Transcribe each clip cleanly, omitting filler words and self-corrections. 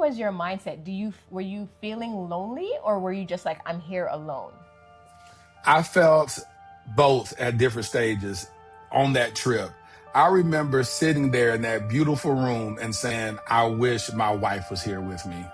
was your mindset? Were you feeling lonely, or were you just like, I'm here alone? I felt both at different stages on that trip. I remember sitting there in that beautiful room and saying, I wish my wife was here with me.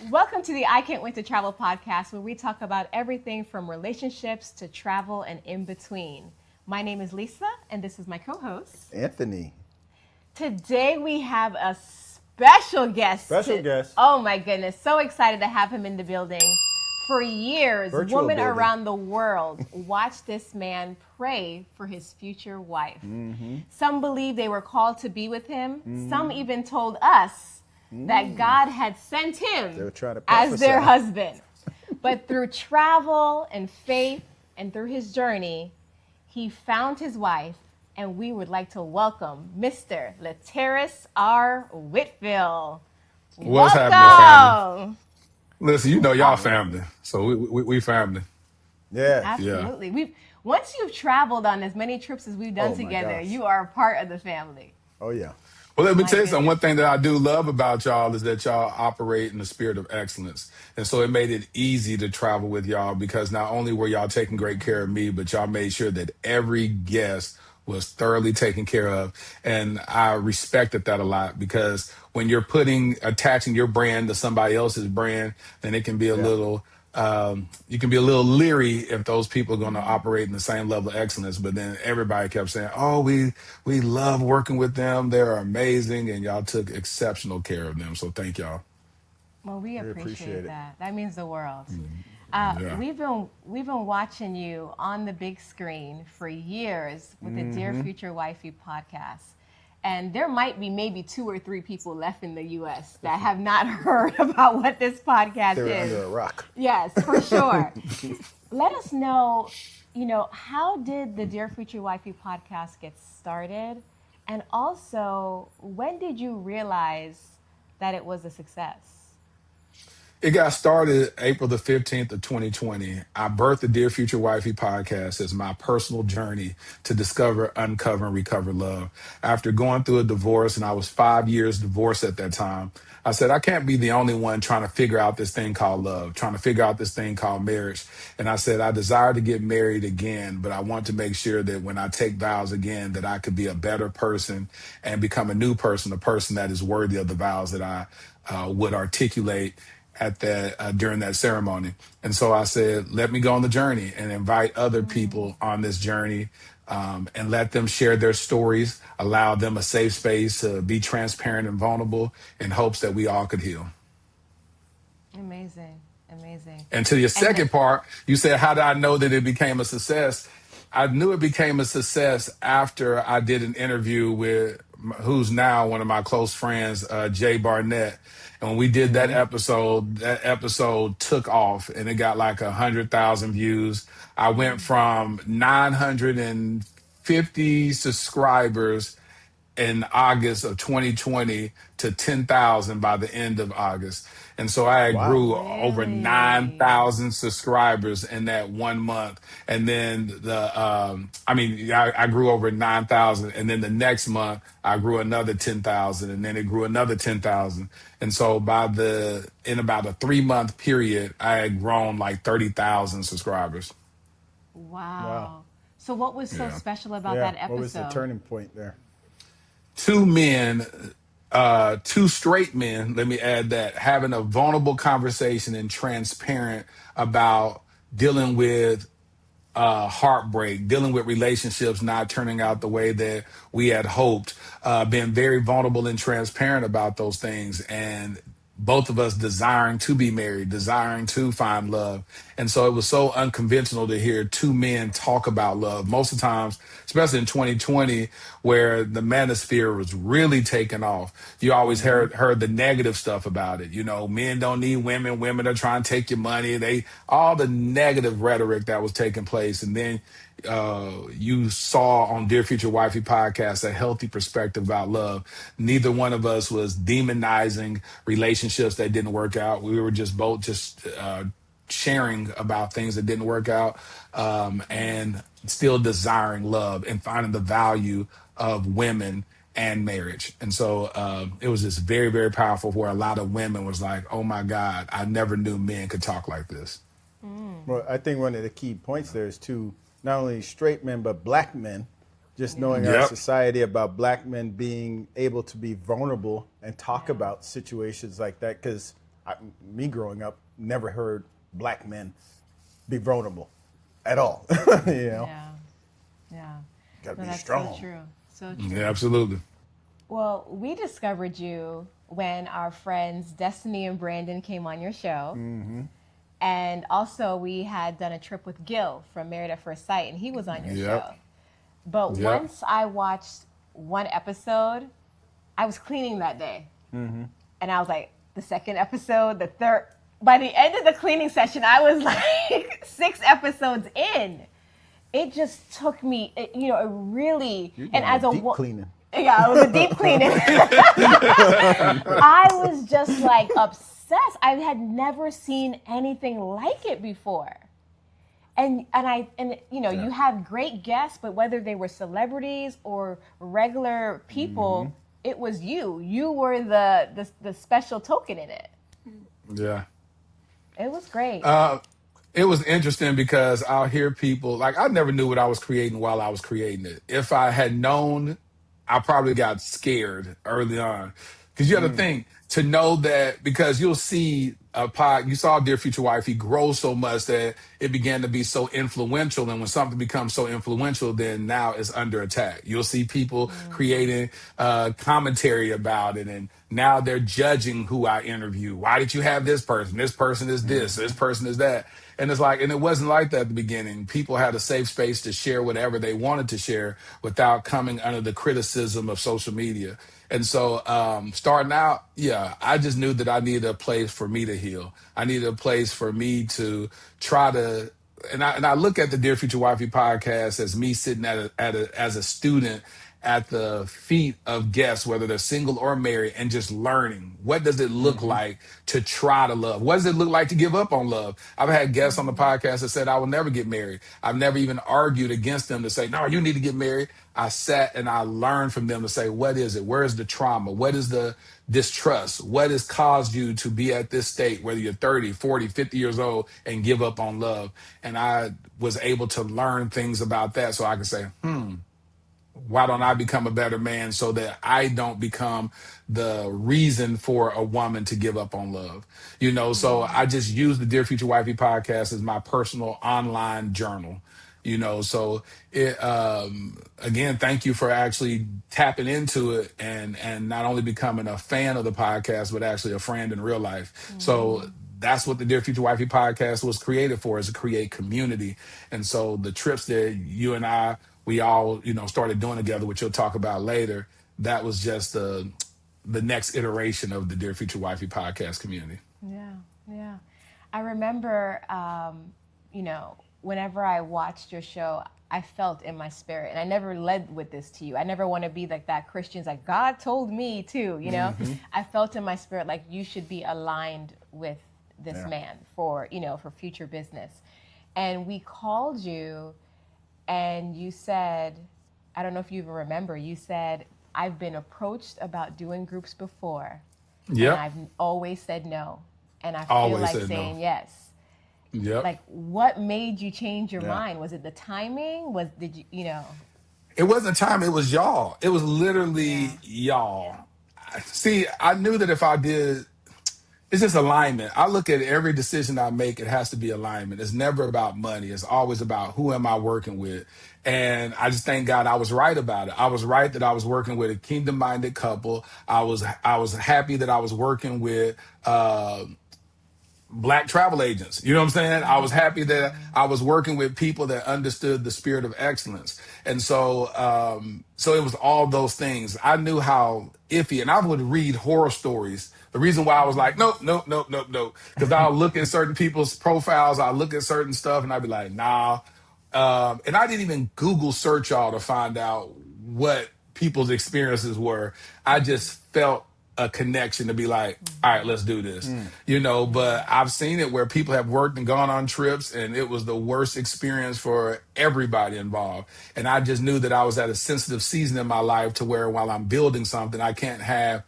Welcome to the I Can't Wait to Travel podcast, where we talk about everything from relationships to travel and in between. My name is Lisa, and this is my co-host, Anthony. Today we have a special guest. Guest. Oh my goodness, so excited to have him in the building. For years, women around the world watched this man pray for his future wife. Mm-hmm. Some believe they were called to be with him. Mm-hmm. Some even told us that God had sent him as their husband. But through travel and faith and through his journey, he found his wife, and we would like to welcome Mr. Laterras R. Whitfield. What's welcome. happening, family? Listen, you know y'all family, so we family. Yeah. Absolutely. Yeah. Once you've traveled on as many trips as we've done together, you are a part of the family. Oh, yeah. Well, let me tell you something. One thing that I do love about y'all is that y'all operate in the spirit of excellence. And so it made it easy to travel with y'all because not only were y'all taking great care of me, but y'all made sure that every guest was thoroughly taken care of. And I respected that a lot because when you're attaching your brand to somebody else's brand, then it can be a little... you can be a little leery if those people are going to operate in the same level of excellence. But then everybody kept saying, oh, we love working with them. They're amazing. And y'all took exceptional care of them. So thank y'all. Well, we appreciate that. That means the world. Yeah. We've been watching you on the big screen for years with the Dear Future Wifey podcast. And there might be maybe 2 or 3 people left in the U.S. that have not heard about what this podcast is. They're under a rock. Yes, for sure. Let us know, how did the Dear Future Wifey podcast get started? And also, when did you realize that it was a success? It got started April the 15th of 2020. I birthed the Dear Future Wifey podcast as my personal journey to discover, uncover, and recover love. After going through a divorce, and I was 5 years divorced at that time, I said, I can't be the only one trying to figure out this thing called love, trying to figure out this thing called marriage. And I said, I desire to get married again, but I want to make sure that when I take vows again, that I could be a better person and become a new person, a person that is worthy of the vows that I would articulate at that during that ceremony. And so I said, let me go on the journey and invite other people on this journey and let them share their stories, allow them a safe space to be transparent and vulnerable in hopes that we all could heal. Amazing. And to your second part, you said, how did I know that it became a success? I knew it became a success after I did an interview with who's now one of my close friends, Jay Barnett. And when we did that episode took off and it got like 100,000 views. I went from 950 subscribers in August of 2020 to 10,000 by the end of August. And so I grew over 9,000 subscribers in that 1 month. And then I grew over 9,000. And then the next month I grew another 10,000, and then it grew another 10,000. And so in about a 3-month period, I had grown like 30,000 subscribers. Wow. So what was so special about that episode? What was the turning point there? 2 straight men, let me add that, having a vulnerable conversation and transparent about dealing with heartbreak, dealing with relationships not turning out the way that we had hoped, being very vulnerable and transparent about those things, and both of us desiring to be married, desiring to find love. And so it was so unconventional to hear 2 men talk about love. Most of the times, especially in 2020, where the manosphere was really taking off, you always heard the negative stuff about it. Men don't need women are trying to take your money. All the negative rhetoric that was taking place. And then you saw on Dear Future Wifey podcast a healthy perspective about love. Neither one of us was demonizing relationships that didn't work out. We were just both just sharing about things that didn't work out, and still desiring love and finding the value of women and marriage. And so it was just very, very powerful where a lot of women was like, oh my God, I never knew men could talk like this. Well, I think one of the key points there is to not only straight men, but black men, just knowing our Yep. society about black men being able to be vulnerable and talk about situations like that. Because me growing up, never heard black men be vulnerable at all. You know, Yeah. gotta be That's strong. so true. So true. Yeah, absolutely. Well, we discovered you when our friends Destiny and Brandon came on your show. And also we had done a trip with Gil from Married at First Sight, and he was on your Yep. show. But Yep. once I watched one episode, I was cleaning that day. And I was like, the second episode, the third. By the end of the cleaning session, I was like 6 episodes in. It just took me, it really, You're and doing as a deep cleaning. Yeah, it was a deep cleaning. I was just like obsessed. I had never seen anything like it before. And you have great guests, but whether they were celebrities or regular people, it was you. You were the special token in it. Yeah. It was great. It was interesting because I'll hear people like I never knew what I was creating while I was creating it. If I had known, I probably got scared early on. Because you have to think to know that because you'll see you saw Dear Future Wife, he grows so much that it began to be so influential. And when something becomes so influential, then now it's under attack. You'll see people creating commentary about it. And now they're judging who I interview. Why did you have this person? This person is this person is that. And it's like, and it wasn't like that at the beginning. People had a safe space to share whatever they wanted to share without coming under the criticism of social media. And so starting out, I just knew that I needed a place for me to heal. I needed a place for me to try to, and I look at the Dear Future Wifey podcast as me sitting as a student at the feet of guests, whether they're single or married, and just learning. What does it look like to try to love? What does it look like to give up on love? I've had guests on the podcast that said, I will never get married. I've never even argued against them to say, no, you need to get married. I sat and I learned from them to say, what is it? Where is the trauma? What is the distrust? What has caused you to be at this state, whether you're 30, 40, 50 years old, and give up on love? And I was able to learn things about that so I could say, why don't I become a better man so that I don't become the reason for a woman to give up on love? So I just use the Dear Future Wifey podcast as my personal online journal. So it, again, thank you for actually tapping into it and not only becoming a fan of the podcast, but actually a friend in real life. So that's what the Dear Future Wifey podcast was created for, is to create community. And so the trips that you and we all, started doing together, which you'll talk about later, that was just the next iteration of the Dear Future Wifey podcast community. Yeah. I remember, whenever I watched your show, I felt in my spirit, and I never led with this to you. I never want to be like that Christian's like, God told me to, I felt in my spirit like you should be aligned with this man for future business. And we called you and you said, I don't know if you even remember, you said, I've been approached about doing groups before. Yeah. And I've always said no. And I feel like saying yes. Yep. Like, what made you change your mind? Was it the timing? Did you? It wasn't time. It was y'all. It was literally y'all. See, I knew that if I did, it's just alignment. I look at every decision I make, it has to be alignment. It's never about money. It's always about who am I working with. And I just thank God I was right about it. I was right that I was working with a kingdom-minded couple. I was happy that I was working with Black travel agents. You know what I'm saying? I was happy that I was working with people that understood the spirit of excellence. And so it was all those things. I knew how iffy, and I would read horror stories. The reason why I was like, nope. Because I'll look at certain people's profiles, I'll look at certain stuff, and I'd be like, nah. and I didn't even Google search y'all to find out what people's experiences were. I just felt a connection to be like, all right, let's do this, but I've seen it where people have worked and gone on trips and it was the worst experience for everybody involved. And I just knew that I was at a sensitive season in my life to where while I'm building something, I can't have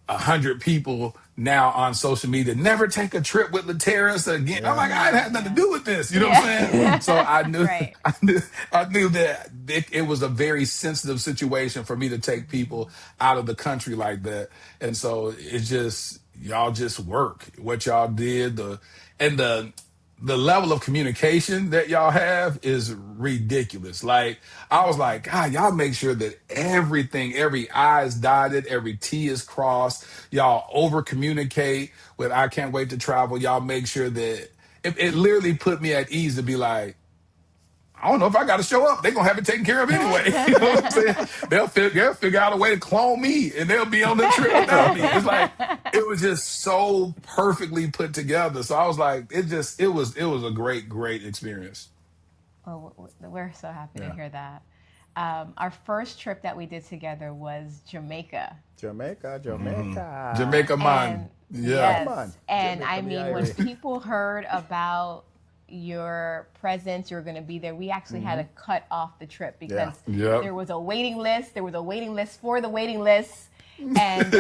100 people now on social media never take a trip with Laterras again. I'm like, I had nothing to do with this. You know what I'm saying? So I knew, Right. I knew that it was a very sensitive situation for me to take people out of the country like that. And so it's just, y'all just work what y'all did. The level of communication that y'all have is ridiculous. Like, I was like, God, y'all make sure that every I is dotted, every T is crossed. Y'all over communicate with I can't wait to travel. Y'all make sure that it literally put me at ease to be like, I don't know if I got to show up. They're going to have it taken care of anyway. You know what I'm saying? They'll figure out a way to clone me and they'll be on the trip without me. It's like, it was just so perfectly put together. So I was like, it was a great experience. Well, we're so happy to hear that. Our first trip that we did together was Jamaica. Jamaica. Jamaica, man. Yeah. Yes. And I mean, when people heard about your presence, you were going to be there, we actually had to cut off the trip because there was a waiting list. There was a waiting list for the waiting list. And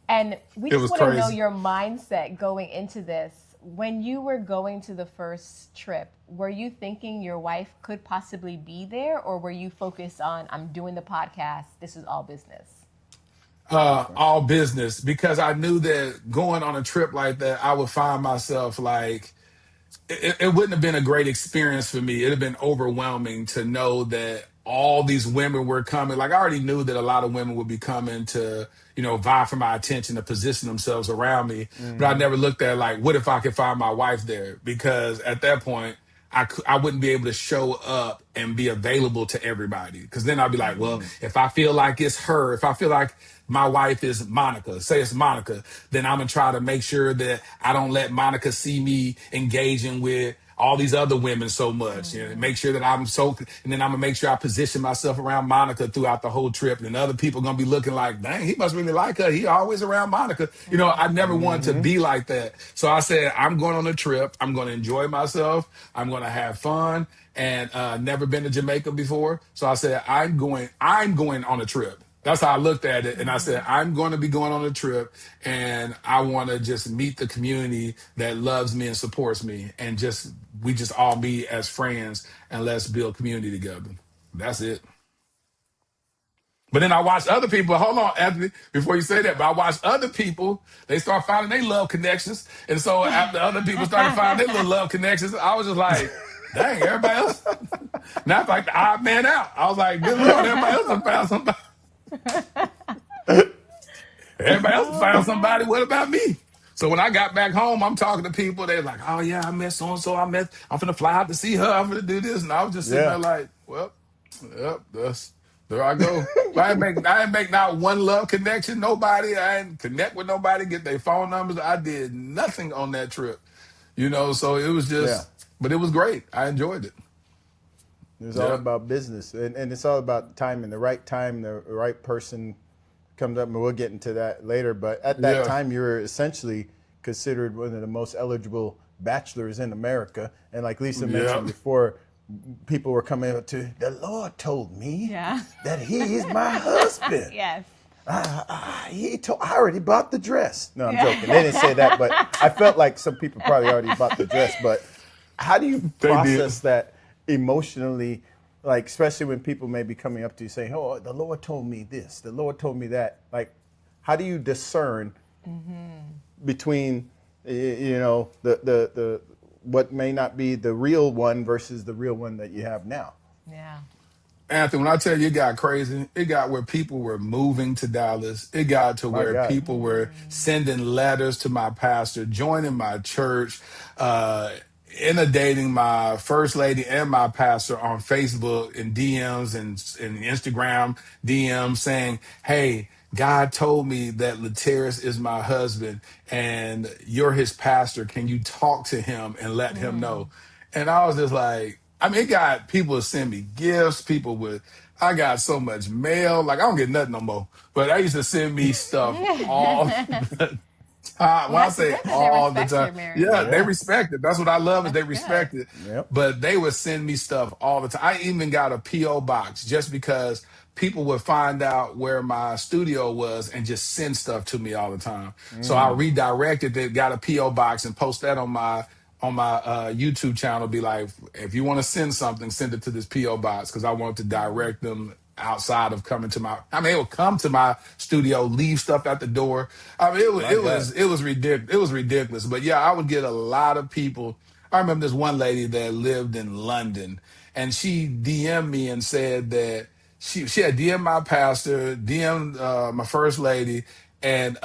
and we just want to know your mindset going into this. When you were going to the first trip, were you thinking your wife could possibly be there, or were you focused on, I'm doing the podcast, this is all business? All business, because I knew that going on a trip like that, I would find myself like, it wouldn't have been a great experience for me. It'd have been overwhelming to know that all these women were coming. Like, I already knew that a lot of women would be coming to, vie for my attention, to position themselves around me. But I never looked at like, what if I could find my wife there? Because at that point, I wouldn't be able to show up and be available to everybody. Because then I'd be like, well, if I feel like it's her, if I feel like my wife is Monica, say it's Monica, then I'm going to try to make sure that I don't let Monica see me engaging with all these other women so much. Make sure that and then I'm gonna make sure I position myself around Monica throughout the whole trip. And other people are gonna be looking like, dang, he must really like her. He always around Monica. I never wanted to be like that. So I said, I'm going on a trip. I'm gonna enjoy myself. I'm gonna have fun. And never been to Jamaica before. So I said, I'm going on a trip. That's how I looked at it. And I said, I'm going to be going on a trip and I want to just meet the community that loves me and supports me. And we just all meet as friends and let's build community together. That's it. But then I watched other people, hold on, Anthony, before you say that, but I watched other people, they start finding their love connections. And so after other people started finding their little love connections, I was just like, dang, everybody else. Now it's like the odd man out. I was like, good Lord, everybody else has found somebody. Everybody else found somebody. What about me? So when I got back home, I'm talking to people. They're like, "Oh yeah, I met so and so. I'm finna fly out to see her. I'm finna do this." And I was just sitting there like, "Well, yep, there I go." I didn't make not one love connection. Nobody. I didn't connect with nobody. Get their phone numbers. I did nothing on that trip. So it was just, but it was great. I enjoyed it. It's all about business, and it's all about timing. The right time, the right person comes up, and we'll get into that later. But at that time, you were essentially considered one of the most eligible bachelors in America. And like Lisa mentioned before, people were coming up to, the Lord told me that he is my husband. Yes. I already bought the dress. No, I'm joking. They didn't say that, but I felt like some people probably already bought the dress. But how do you process that emotionally, like especially when people may be coming up to you saying, "Oh, the Lord told me this, the Lord told me that." Like, how do you discern between the what may not be the real one versus the real one that you have now? Yeah. Anthony, when I tell you it got crazy, it got where people were moving to Dallas. It got to where people were sending letters to my pastor, joining my church, inundating my first lady and my pastor on Facebook and DMs and Instagram DMs saying, "Hey, God told me that Laterras is my husband and you're his pastor. Can you talk to him and let him know?" And I was just like, I mean, it got people to send me gifts, I got so much mail. Like, I don't get nothing no more. But I used to send me stuff all the time. Well, When I that's say good that they all the respect time, your marriage. yeah, they Yeah. respect it. That's what I love is they That's good. respect it. Yep. But they would send me stuff all the time. I even got a P.O. box just because people would find out where my studio was and just send stuff to me all the time. So I redirected it, got a P.O. box and post that on my YouTube channel. Be like, if you want to send something, send it to this P.O. box because I want to direct them outside of coming to my. I mean, it would come to my studio, leave stuff at the door. I mean, My God. it was ridiculous. It was ridiculous. But yeah, I would get a lot of people. I remember this one lady that lived in London, and she DM'd me and said that she had DM'd my pastor, DM'd my first lady, and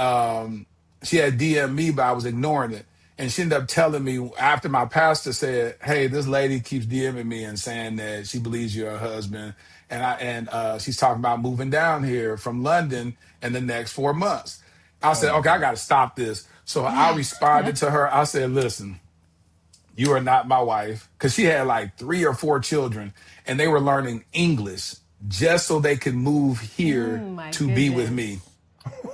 she had DM'd me, but I was ignoring it. And she ended up telling me after my pastor said, "Hey, this lady keeps DMing me and saying that she believes you're her husband, and she's talking about moving down here from London in the next 4 months." I Oh said, my "Okay, I God. got to stop this." So I responded to her. I said, "Listen, you are not my wife," because she had like 3 or 4 children, and they were learning English just so they could move here My to be with goodness.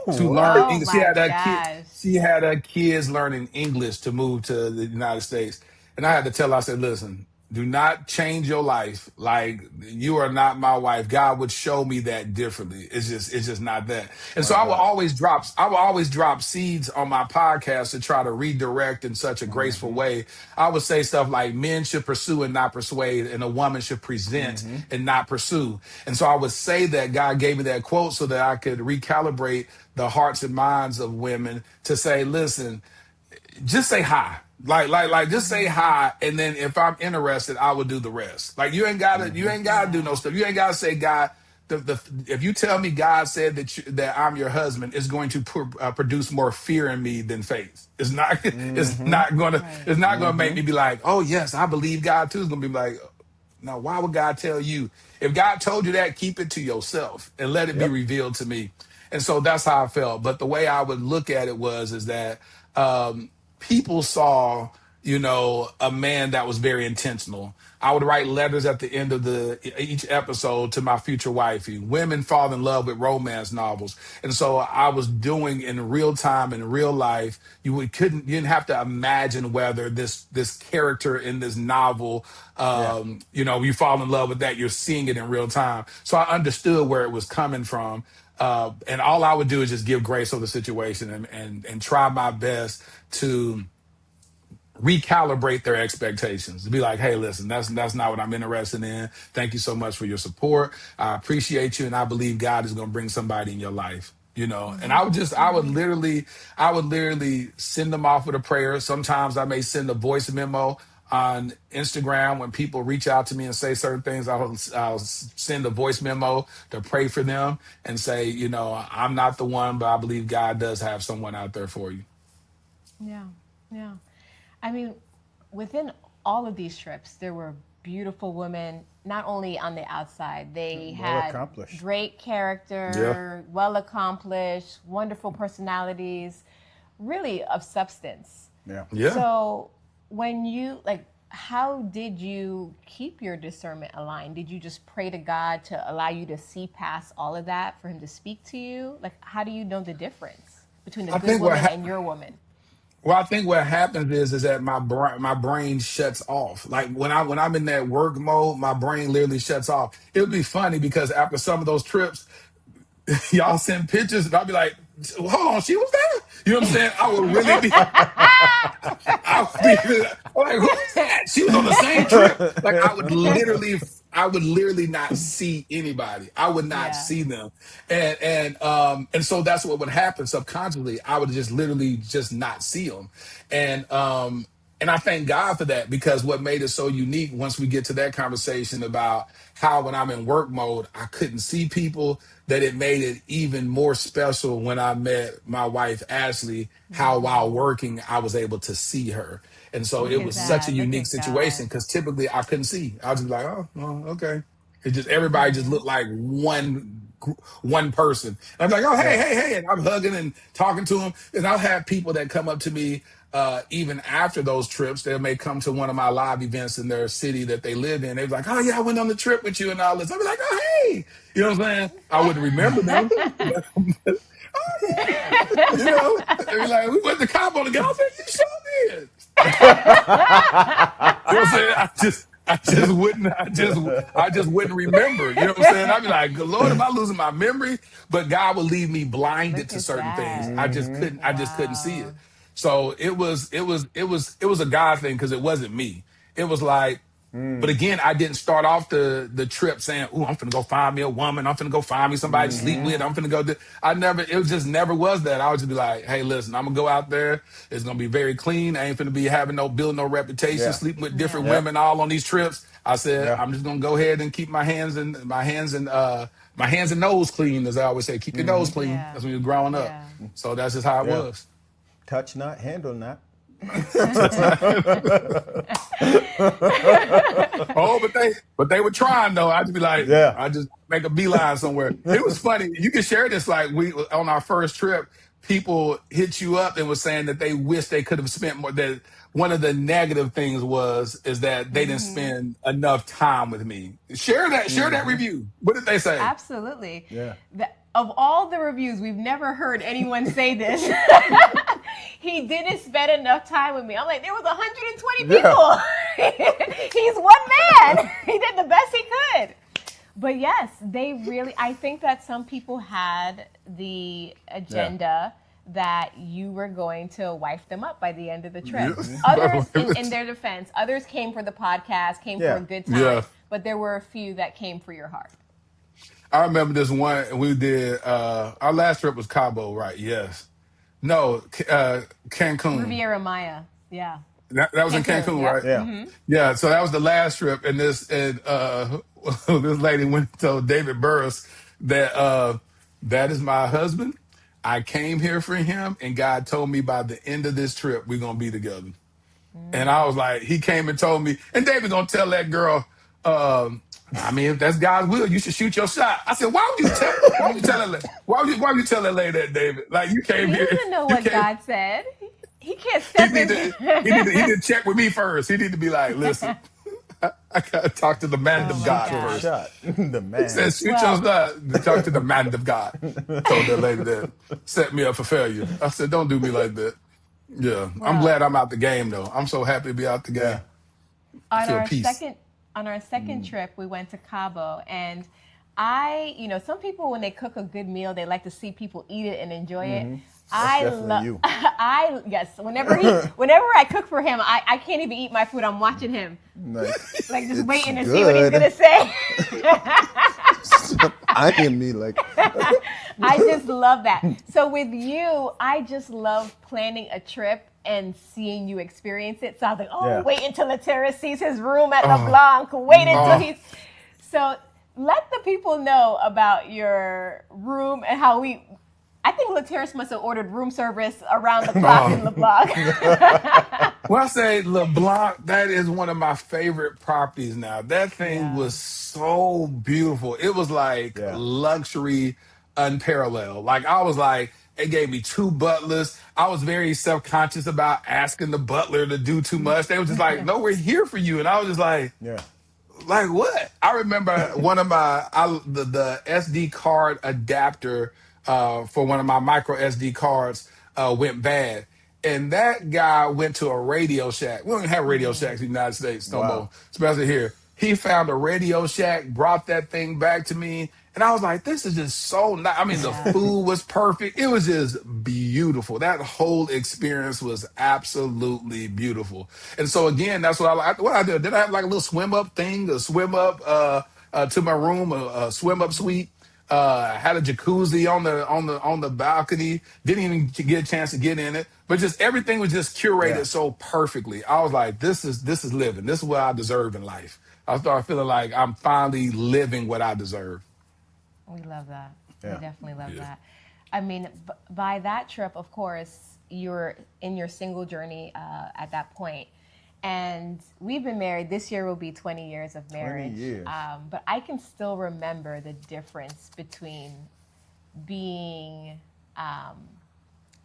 me to learn What? Oh English. my gosh. She had her kids learning English to move to the United States. And I had to tell her, I said, listen, do not change your life. Like you are not my wife. God would show me that differently. It's just not that. And so My God. I will always drop seeds on my podcast to try to redirect in such a graceful way. I would say stuff like men should pursue and not persuade, and a woman should present and not pursue. And so I would say that God gave me that quote so that I could recalibrate the hearts and minds of women to say, listen, just say hi. Like just say hi, and then if I'm interested, I will do the rest. Like you ain't gotta do Yeah. no stuff. You ain't gotta say God. If you tell me God said that I'm your husband, it's going to produce more fear in me than faith. Right. It's not gonna make me be like, oh yes, I believe God too. It's gonna be like, now why would God tell you? If God told you that, keep it to yourself and let it be Yep. revealed to me. And so that's how I felt. But the way I would look at it is that people saw, a man that was very intentional. I would write letters at the end of each episode to my future wifey. Women fall in love with romance novels, and so I was doing in real time, in real life. You didn't have to imagine whether this character in this novel, Yeah. you fall in love with that. You're seeing it in real time, so I understood where it was coming from. And all I would do is just give grace over the situation and try my best to recalibrate their expectations to be like, hey, listen, that's not what I'm interested in. Thank you so much for your support. I appreciate you, and I believe God is going to bring somebody in your life. And I would literally send them off with a prayer. Sometimes I may send a voice memo on Instagram when people reach out to me and say certain things. I'll send a voice memo to pray for them and say, I'm not the one, but I believe God does have someone out there for you. Yeah. Yeah. I mean, within all of these trips, there were beautiful women, not only on the outside, they Well had accomplished. great Yeah. character, well accomplished, wonderful personalities, really of substance. Yeah. Yeah. So, when you, like, how did you keep your discernment aligned? Did you just pray to God to allow you to see past all of that, for Him to speak to you? Like, how do you know the difference between the I good think what woman ha- and your woman? Well, I think what happens is that my brain shuts off. Like when I'm in that work mode, my brain literally shuts off. It would be funny because after some of those trips, y'all send pictures, and I'll be like, "Hold on, she was there." You know what I'm saying? I would really be. I would be like, "Who is that?" She was on the same trip. Like I would literally not see anybody. I would not Yeah. see them, and so that's what would happen subconsciously. I would just literally just not see them, and I thank God for that because what made it so unique once we get to that conversation about how when I'm in work mode, I couldn't see people, that it made it even more special when I met my wife, Ashley, how while working, I was able to see her. And so Look it at was such a that. Look unique at situation God. because typically I couldn't see. I was just like, oh, well, okay. It just, everybody just looked like one person. And I'm like, oh, hey, Yeah. hey, hey. And I'm hugging and talking to them. And I'll have people that come up to me even after those trips, they may come to one of my live events in their city that they live in. They're like, "Oh yeah, I went on the trip with you and all this." I'd be like, "Oh hey," you know what I'm saying? I wouldn't remember them, but oh yeah, you know, they'd be like, "We went to Cabo together." I said, "You sure did." You know what I'm saying? I just wouldn't remember. You know what I'm saying? I'd be like, "Good Lord, am I losing my memory?" But God would leave me blinded Look to at certain things. that. I just couldn't see Wow. it. So it was a God thing because it wasn't me. It was like, but again, I didn't start off the trip saying, "Ooh, I'm finna go find me a woman. I'm finna go find me somebody to sleep with. I'm Yeah. finna go." I never. It just never was that. I would just be like, "Hey, listen, I'm gonna go out there. It's gonna be very clean. I ain't finna be having building no reputation, Yeah. sleeping with different Yeah. Yep. women all on these trips." I said, Yeah. "I'm just gonna go ahead and keep my hands and nose clean," as I always say. Keep your nose clean. Yeah. That's when you're growing up. Yeah. So that's just how it Yeah. was. Touch not, handle not. Oh, but they were trying though. I'd just be like, Yeah. I just make a beeline somewhere. It was funny. You can share this. Like we on our first trip, people hit you up and was saying that they wish they could have spent more. That one of the negative things is that they didn't spend enough time with me. Share that. Share that review. What did they say? Absolutely. Yeah. Of all the reviews, we've never heard anyone say this. He didn't spend enough time with me. I'm like, there was 120 people. He's one man. He did the best he could. But yes, I think that some people had the agenda that you were going to wife them up by the end of the trip. Others, in their defense, others came for the podcast, came for a good time, Yeah. but there were a few that came for your heart. I remember this one we did. Our last trip was Cabo, right? Yes. No, Cancun. Riviera Maya. Yeah. That was in Cancun. Cancun, Yep. right? Yeah. Yeah. So that was the last trip, and this lady went and told David Burris that that is my husband. I came here for him, and God told me by the end of this trip we're gonna be together. And I was like, he came and told me, and David gonna tell that girl, I mean, if that's God's will, you should shoot your shot. I said, why would you tell that, why would you tell that lady that, David? Like you came He here, doesn't know you what came, God said. He can't he step need in. to, he need to check with me first. He need to be like, listen, I gotta talk to the man Oh of my God God. first. Shot. The He man. said, shoot your Well, shot. Talk to the man of God. Told that lady that set me up for failure. I said, don't do me like that. Yeah, I'm well, glad I'm out the game though. I'm so happy to be out the game. Yeah. I on feel our peace. second trip, we went to Cabo, and some people when they cook a good meal, they like to see people eat it and enjoy it. That's definitely you. Yes. Whenever I cook for him, I can't even eat my food. I'm watching him, Like, like just it's waiting to see what he's good. gonna say. Eyeing me like, I just love that. So with you, I just love planning a trip and seeing you experience it. So I was like, Yeah. wait until Laterras sees his room at Oh. LeBlanc. Wait until Oh. he's. So let the people know about your room and how I think Laterras must have ordered room service around the clock in LeBlanc. When I say LeBlanc, that is one of my favorite properties now. That thing Yeah. was so beautiful. It was like yeah. luxury unparalleled. Like I was like, it gave me two butlers. I was very self-conscious about asking the butler to do too much. They was just like, no, we're here for you. And I was just Yeah. like what? I remember one of the SD card adapter for one of my micro SD cards went bad. And that guy went to a Radio Shack. We don't even have Radio Shacks in the United States no Wow. more, especially here. He found a Radio Shack, brought that thing back to me. And I was like, this is just so nice. I mean, the Yeah. food was perfect. It was just beautiful. That whole experience was absolutely beautiful. And so again, that's what I like. What I did I have like a little swim up thing, a swim up to my room, a swim up suite. Had a jacuzzi on the balcony. Didn't even get a chance to get in it, but just everything was just curated Yeah. so perfectly. I was like, this is living. This is what I deserve in life. I started feeling like I'm finally living what I deserve. We love that. Yeah. We definitely love Yeah. that. I mean, by that trip, of course, you're in your single journey at that point. And we've been married. This year will be 20 years of marriage. 20 years. But I can still remember the difference between being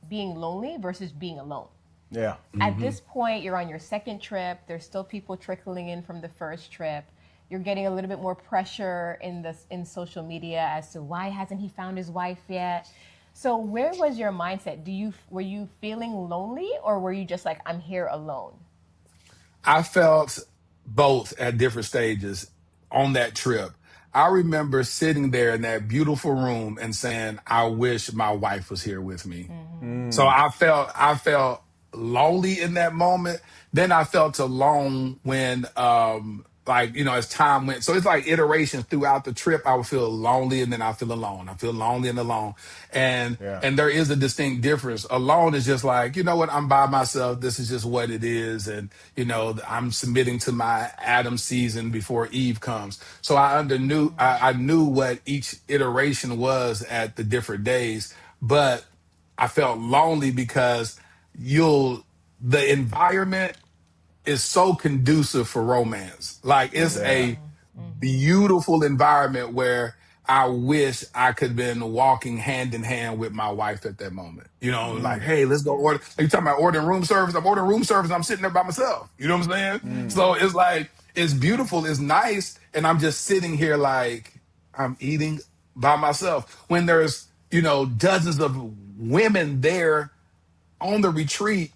lonely versus being alone. Yeah. At this point, you're on your second trip. There's still people trickling in from the first trip. You're getting a little bit more pressure in social media as to why hasn't he found his wife yet. So where was your mindset? Were you feeling lonely, or were you just like, I'm here alone? I felt both at different stages on that trip. I remember sitting there in that beautiful room and saying, I wish my wife was here with me. So I felt lonely in that moment. Then I felt alone when like, as time went. So it's like iterations throughout the trip. I would feel lonely and then I feel alone. I feel lonely and alone. And Yeah. and there is a distinct difference. Alone is just like, you know what, I'm by myself. This is just what it is. And I'm submitting to my Adam season before Eve comes. So I knew what each iteration was at the different days. But I felt lonely because the environment is so conducive for romance. Like it's Yeah. a beautiful environment where I wish I could have been walking hand in hand with my wife at that moment. Like, hey, let's go order. Are you talking about ordering room service? I'm ordering room service. I'm sitting there by myself. You know what I'm saying? So it's like, it's beautiful. It's nice. And I'm just sitting here like I'm eating by myself when there's, dozens of women there on the retreat,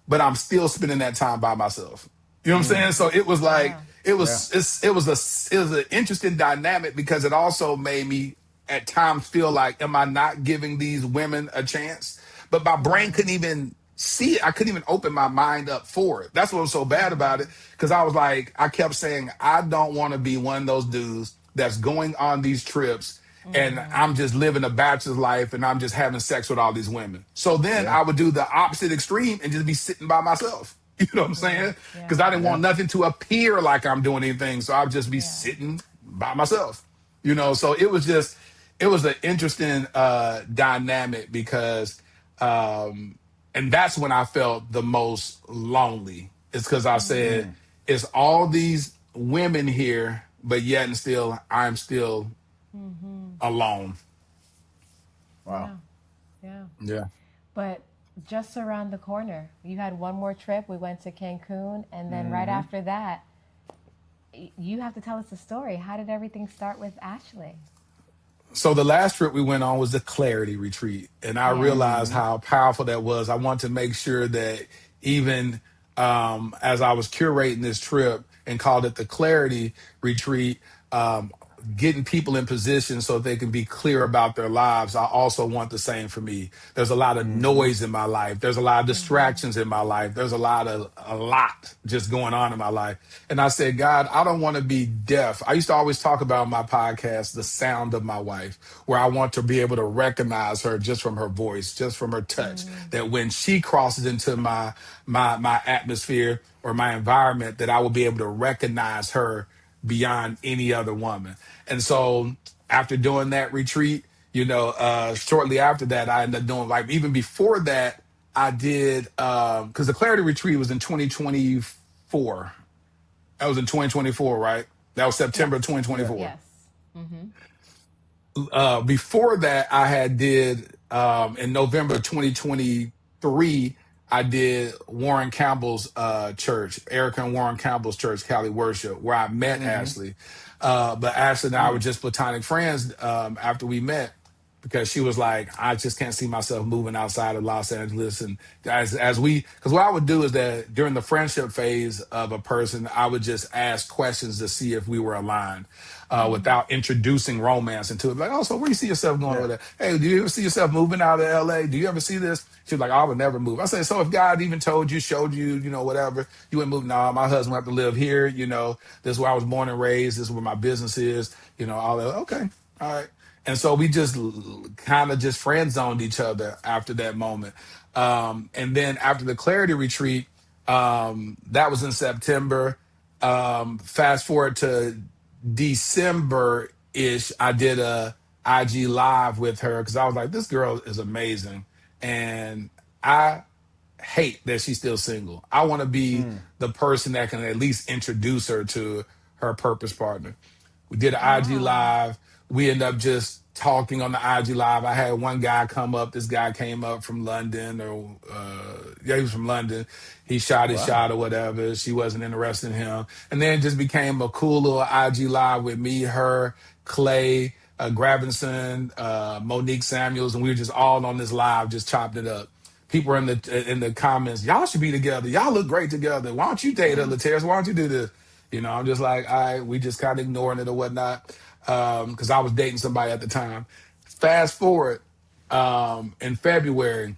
but I'm still spending that time by myself. You know what I'm saying? So it was like Yeah. Yeah. it was an interesting dynamic because it also made me at times feel like, am I not giving these women a chance? But my brain couldn't even see it. I couldn't even open my mind up for it. That's what was so bad about it. Because I kept saying, I don't want to be one of those dudes that's going on these trips and I'm just living a bachelor's life and I'm just having sex with all these women. So then Yeah. I would do the opposite extreme and just be sitting by myself. You know what I'm saying? Yeah. Because I didn't Yeah. want nothing to appear like I'm doing anything. So I'd just be Yeah. sitting by myself. So it was an interesting dynamic because, and that's when I felt the most lonely. It's because I said, it's all these women here, but yet and still, I'm still alone. Wow. Yeah. Yeah. Yeah. But just around the corner, you had one more trip. We went to Cancun, and then right after that, you have to tell us the story. How did everything start with Ashley? So the last trip we went on was the Clarity Retreat, and I Yeah. realized how powerful that was. I wanted to make sure that even as I was curating this trip and called it the Clarity Retreat, getting people in position so they can be clear about their lives. I also want the same for me. There's a lot of noise in my life. There's a lot of distractions in my life. There's a lot just going on in my life. And I said, God, I don't want to be deaf. I used to always talk about on my podcast, the sound of my wife, where I want to be able to recognize her just from her voice, just from her touch, that when she crosses into my atmosphere or my environment, that I will be able to recognize her beyond any other woman. And so after doing that retreat, shortly after that, I ended up doing, like, even before that, I did, because the Clarity Retreat was in 2024. That was in 2024, right? That was September Yes. 2024. Yes. Before that, I had did in November 2023. I did Warren Campbell's church, Erica and Warren Campbell's church, Cali Worship, where I met Ashley. But Ashley and I were just platonic friends after we met, because she was like, I just can't see myself moving outside of Los Angeles. And because what I would do is that during the friendship phase of a person, I would just ask questions to see if we were aligned without introducing romance into it. Like, oh, so where do you see yourself going over there? Hey, do you ever see yourself moving out of LA? Do you ever see this? She was like, I would never move. I said, so if God even told you, showed you, whatever, you wouldn't move? No, my husband have to live here. This is where I was born and raised. This is where my business is, all that. Okay. All right. And so we just kind of just friend zoned each other after that moment. And then after the Clarity Retreat, that was in September. Fast forward to December ish, I did a IG live with her because I was like, this girl is amazing. And I hate that she's still single. I want to be the person that can at least introduce her to her purpose partner. We did an IG Wow. live. We ended up just talking on the IG Live. I had one guy come up. This guy came up from London, or he was from London. He shot his Wow. shot or whatever. She wasn't interested in him, and then it just became a cool little IG Live with me, her, Clay, Gravenson, Monique Samuels, and we were just all on this live, just chopped it up. People were in the comments, y'all should be together. Y'all look great together. Why don't you date her, Laterras? Why don't you do this? I'm just like, all right, we just kind of ignoring it or whatnot, because I was dating somebody at the time. Fast forward, in February,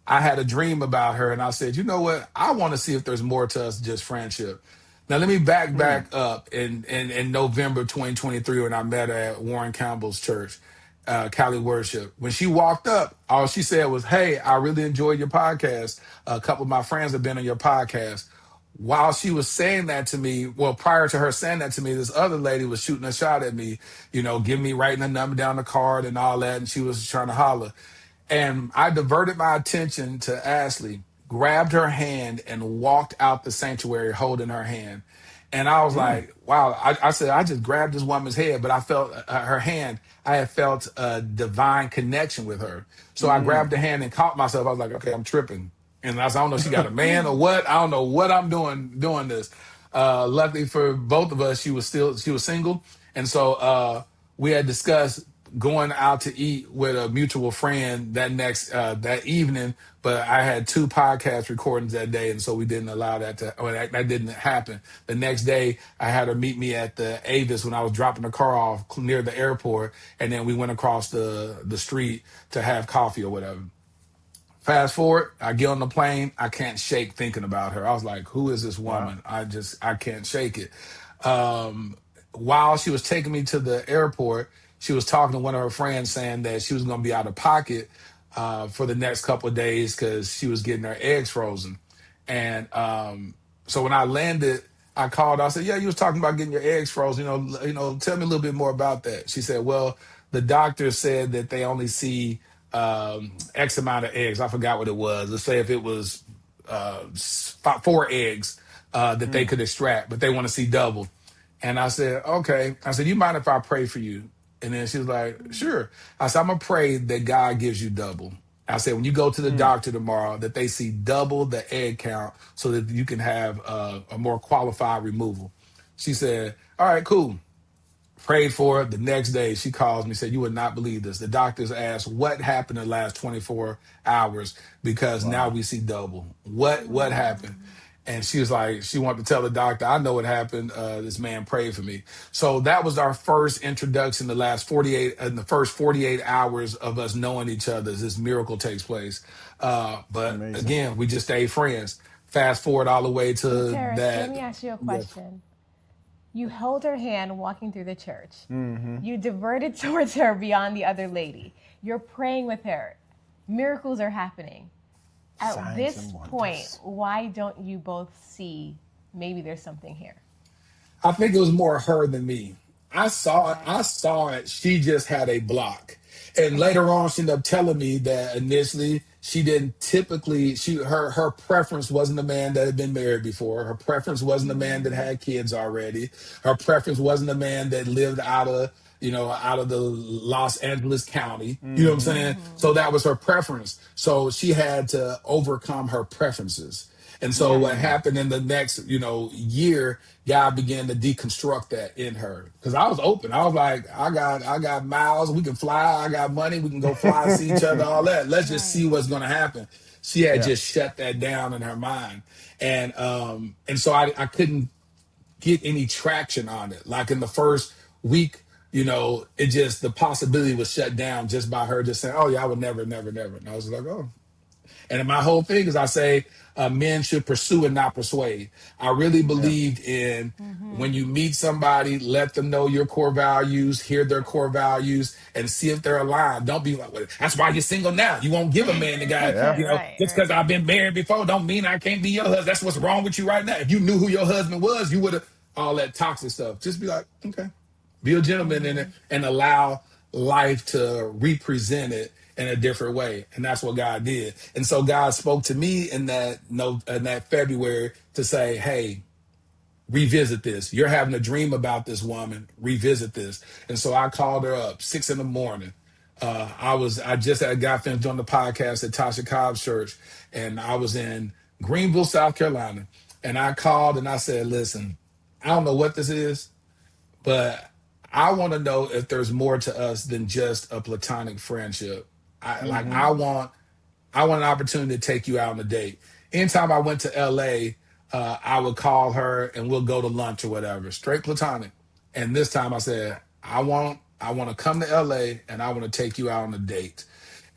I had a dream about her, and I said, you know what? I want to see if there's more to us than just friendship. Now, let me back up in November 2023 when I met her at Warren Campbell's church, Cali Worship. When she walked up, all she said was, hey, I really enjoyed your podcast. A couple of my friends have been on your podcast. While she was saying that to me, well, prior to her saying that to me, this other lady was shooting a shot at me, giving me writing a number down the card and all that, and she was trying to holler. And I diverted my attention to Ashley, grabbed her hand, and walked out the sanctuary holding her hand. And I was like, wow, I said, I just grabbed this woman's head, but I felt her hand. I had felt a divine connection with her. So I grabbed the hand and caught myself. I was like, okay, I'm tripping. And I said, I don't know if she got a man or what. I don't know what I'm doing this. Luckily for both of us, she was single. And so we had discussed going out to eat with a mutual friend that evening, but I had 2 podcast recordings that day, and so we didn't allow that didn't happen. The next day, I had her meet me at the Avis when I was dropping the car off near the airport, and then we went across the street to have coffee or whatever. Fast forward, I get on the plane. I can't shake thinking about her. I was like, who is this woman? Wow. I can't shake it. While she was taking me to the airport, she was talking to one of her friends saying that she was going to be out of pocket for the next couple of days because she was getting her eggs frozen. And so when I landed, I called. I said, yeah, you was talking about getting your eggs frozen. Tell me a little bit more about that. She said, well, the doctor said that they only see X amount of eggs. I forgot what it was. Let's say if it was 4 eggs that they could extract, but they want to see double. And I said, okay. I said, you mind if I pray for you? And then she was like, sure. I said, I'm going to pray that God gives you double. I said, when you go to the doctor tomorrow, that they see double the egg count so that you can have a more qualified removal. She said, all right, cool. Prayed for her. The next day, she calls me, said, you would not believe this. The doctors asked what happened in the last 24 hours because now we see double. What happened? And she was like, she wanted to tell the doctor, I know what happened. This man prayed for me. So that was our first introduction. The first 48 hours of us knowing each other, this miracle takes place. But amazing. Again, we just stayed friends. Fast forward all the way to Terrace, that. let me ask you a question. You held her hand walking through the church. Mm-hmm. You diverted towards her beyond the other lady. You're praying with her. Miracles are happening. At this point, why don't you both see maybe there's something here? I think it was more her than me. I saw it. She just had a block. And later on, she ended up telling me that initially she didn't typically, her preference wasn't a man that had been married before. Her preference wasn't a man that had kids already. Her preference wasn't a man that lived out of the Los Angeles County. You know what I'm saying? So that was her preference. So she had to overcome her preferences. And so what happened in the next, year, God began to deconstruct that in her. Because I was open. I was like, I got miles. We can fly. I got money. We can go fly, see each other, all that. Let's just see what's going to happen. She had just shut that down in her mind. And so I couldn't get any traction on it. Like in the first week, the possibility was shut down just by her just saying, oh, yeah, I would never. And I was like, oh. And my whole thing is I say men should pursue and not persuade. I really believed in when you meet somebody, let them know your core values, hear their core values, and see if they're aligned. Don't be like, well, that's why you're single now. You won't give a man the guy, just because I've been married before don't mean I can't be your husband. That's what's wrong with you right now. If you knew who your husband was, you would have all that toxic stuff. Just be like, okay, be a gentleman in it and allow life to represent it in a different way. And that's what God did. And so God spoke to me in that February to say, hey, revisit this. You're having a dream about this woman, revisit this. And so I called her up 6 a.m. I just had got finished doing the podcast at Tasha Cobb's church, and I was in Greenville, South Carolina. And I called and I said, listen, I don't know what this is, but I want to know if there's more to us than just a platonic friendship. I want an opportunity to take you out on a date. Anytime I went to LA, I would call her and we'll go to lunch or whatever, straight platonic. And this time I said, I want to come to LA and I want to take you out on a date.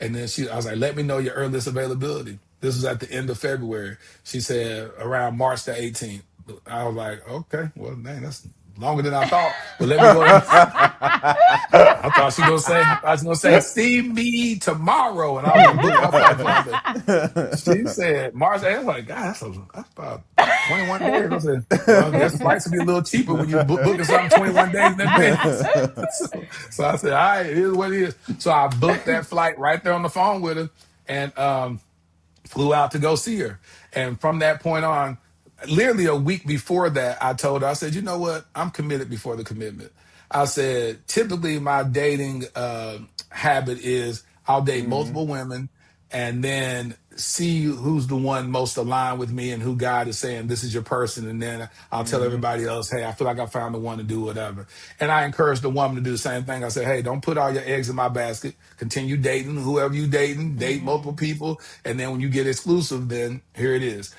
And then I was like, let me know your earliest availability. This was at the end of February. She said around March the 18th. I was like, okay, well, dang, that's longer than I thought. But let me go ahead. I thought she was gonna say, see me tomorrow, and I was gonna book my flight. She said March 8th. I was like, God, that's about 21 days. I said, well, I guess flights will be a little cheaper when you're booking something 21 days in advance. So I said, all right, it is what it is. So I booked that flight right there on the phone with her, and flew out to go see her. And from that point on, literally a week before that, I told her, I said, you know what? I'm committed before the commitment. I said, typically my dating habit is I'll date multiple women and then see who's the one most aligned with me and who God is saying, this is your person. And then I'll tell everybody else, hey, I feel like I found the one to do whatever. And I encourage the woman to do the same thing. I said, hey, don't put all your eggs in my basket. Continue dating whoever you dating, date multiple people. And then when you get exclusive, then here it is.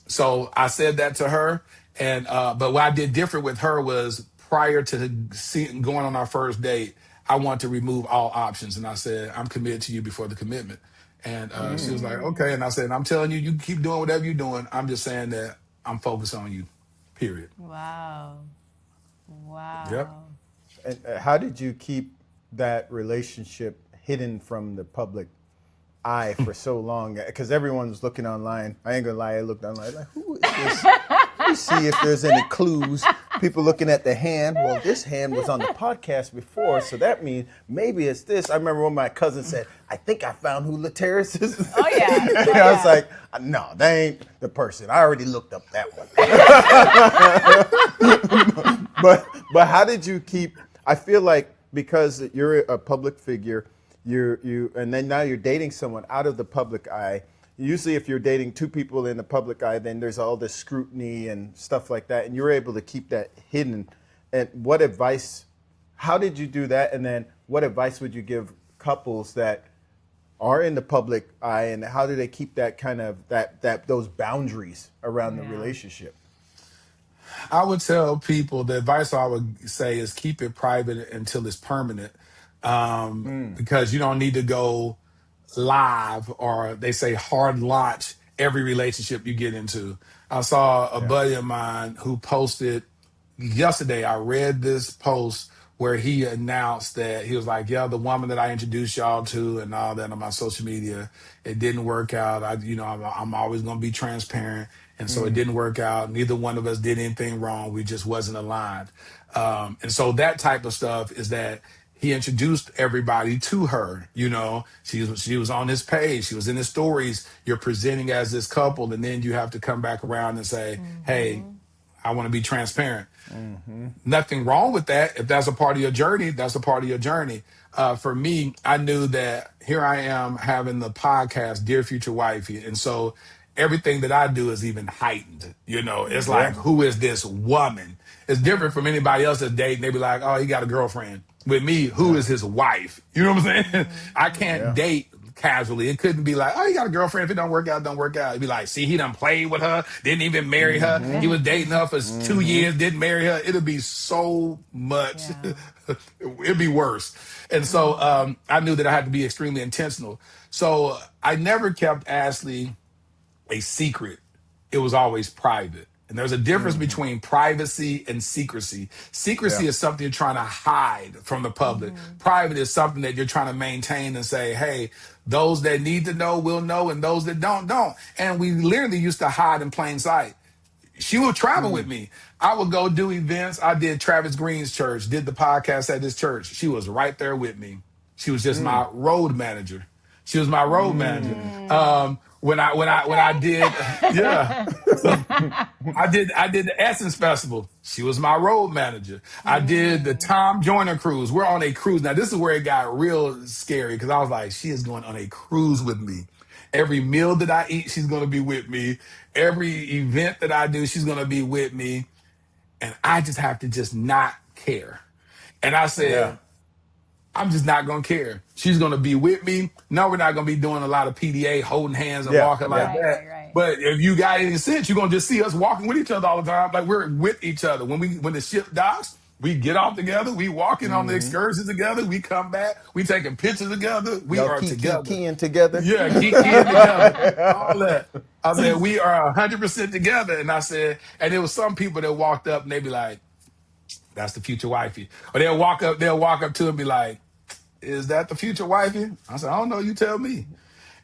So I said that to her. And but what I did different with her was prior to going on our first date, I wanted to remove all options. And I said, I'm committed to you before the commitment. And she was like, okay. And I said, I'm telling you, you keep doing whatever you're doing. I'm just saying that I'm focused on you, period. Wow. Yep. And how did you keep that relationship hidden from the public eye for so long? Because everyone was looking online. I ain't gonna lie, I looked online like, who is this? Let me see if there's any clues. People looking at the hand. Well, this hand was on the podcast before, so that means maybe it's this. I remember when my cousin said, I think I found who Laterras is. Oh, yeah. And I was like, no, that ain't the person. I already looked up that one. But how did you keep, I feel like because you're a public figure, and then now you're dating someone out of the public eye. Usually if you're dating two people in the public eye, then there's all this scrutiny and stuff like that, and you're able to keep that hidden. And what advice, how did you do that? And then what advice would you give couples that are in the public eye, and how do they keep that kind of, those boundaries around the relationship? I would tell people, the advice I would say is keep it private until it's permanent. Because you don't need to go live, or they say hard launch every relationship you get into. I saw a buddy of mine who posted yesterday. I read this post where he announced that he was like, yeah, the woman that I introduced y'all to and all that on my social media, it didn't work out. I'm always going to be transparent. And so it didn't work out. Neither one of us did anything wrong. We just wasn't aligned. And so that type of stuff is that he introduced everybody to her. You know, she was on his page. She was in his stories. You're presenting as this couple. And then you have to come back around and say, hey, I want to be transparent. Nothing wrong with that. If that's a part of your journey, that's a part of your journey. For me, I knew that here I am having the podcast, Dear Future Wifey. And so everything that I do is even heightened. You know, it's like, who is this woman? It's different from anybody else that's dating. They be like, oh, he got a girlfriend. With me, who is his wife? You know what I'm saying? I can't date casually. It couldn't be like, oh, he got a girlfriend. If it don't work out, don't work out. It'd be like, see, he done played with her, didn't even marry her. He was dating her for 2 years, didn't marry her. It'd be so much. It'd be worse. And so I knew that I had to be extremely intentional. So I never kept Ashley a secret. It was always private. And there's a difference between privacy and secrecy. Secrecy is something you're trying to hide from the public. Private is something that you're trying to maintain and say, hey, those that need to know will know, and those that don't. And we literally used to hide in plain sight. She would travel with me. I would go do events. I did Travis Green's church, did the podcast at his church. She was right there with me. She was just my road manager. She was my road manager. when I did, yeah. So I did the Essence Festival. She was my road manager. I did the Tom Joyner cruise. We're on a cruise. Now this is where it got real scary because I was like, she is going on a cruise with me. Every meal that I eat, she's going to be with me. Every event that I do, she's going to be with me. And I just have to just not care. And I Yeah. said, I'm just not going to care. She's going to be with me. No, we're not going to be doing a lot of PDA, holding hands and Yeah. walking like Yeah. that. But if you got any sense, you're going to just see us walking with each other all the time. Like we're with each other. When the ship docks, we get off together. We walking on the excursions together. We come back. We taking pictures together. We Y'all are together. keying together. Yeah, keying together. All that. I said, we are 100% together. And I said, and there was some people that walked up and they'd be like, that's the future wifey. Or they'll walk up to her and be like, is that the future wifey? I said, I don't know. You tell me.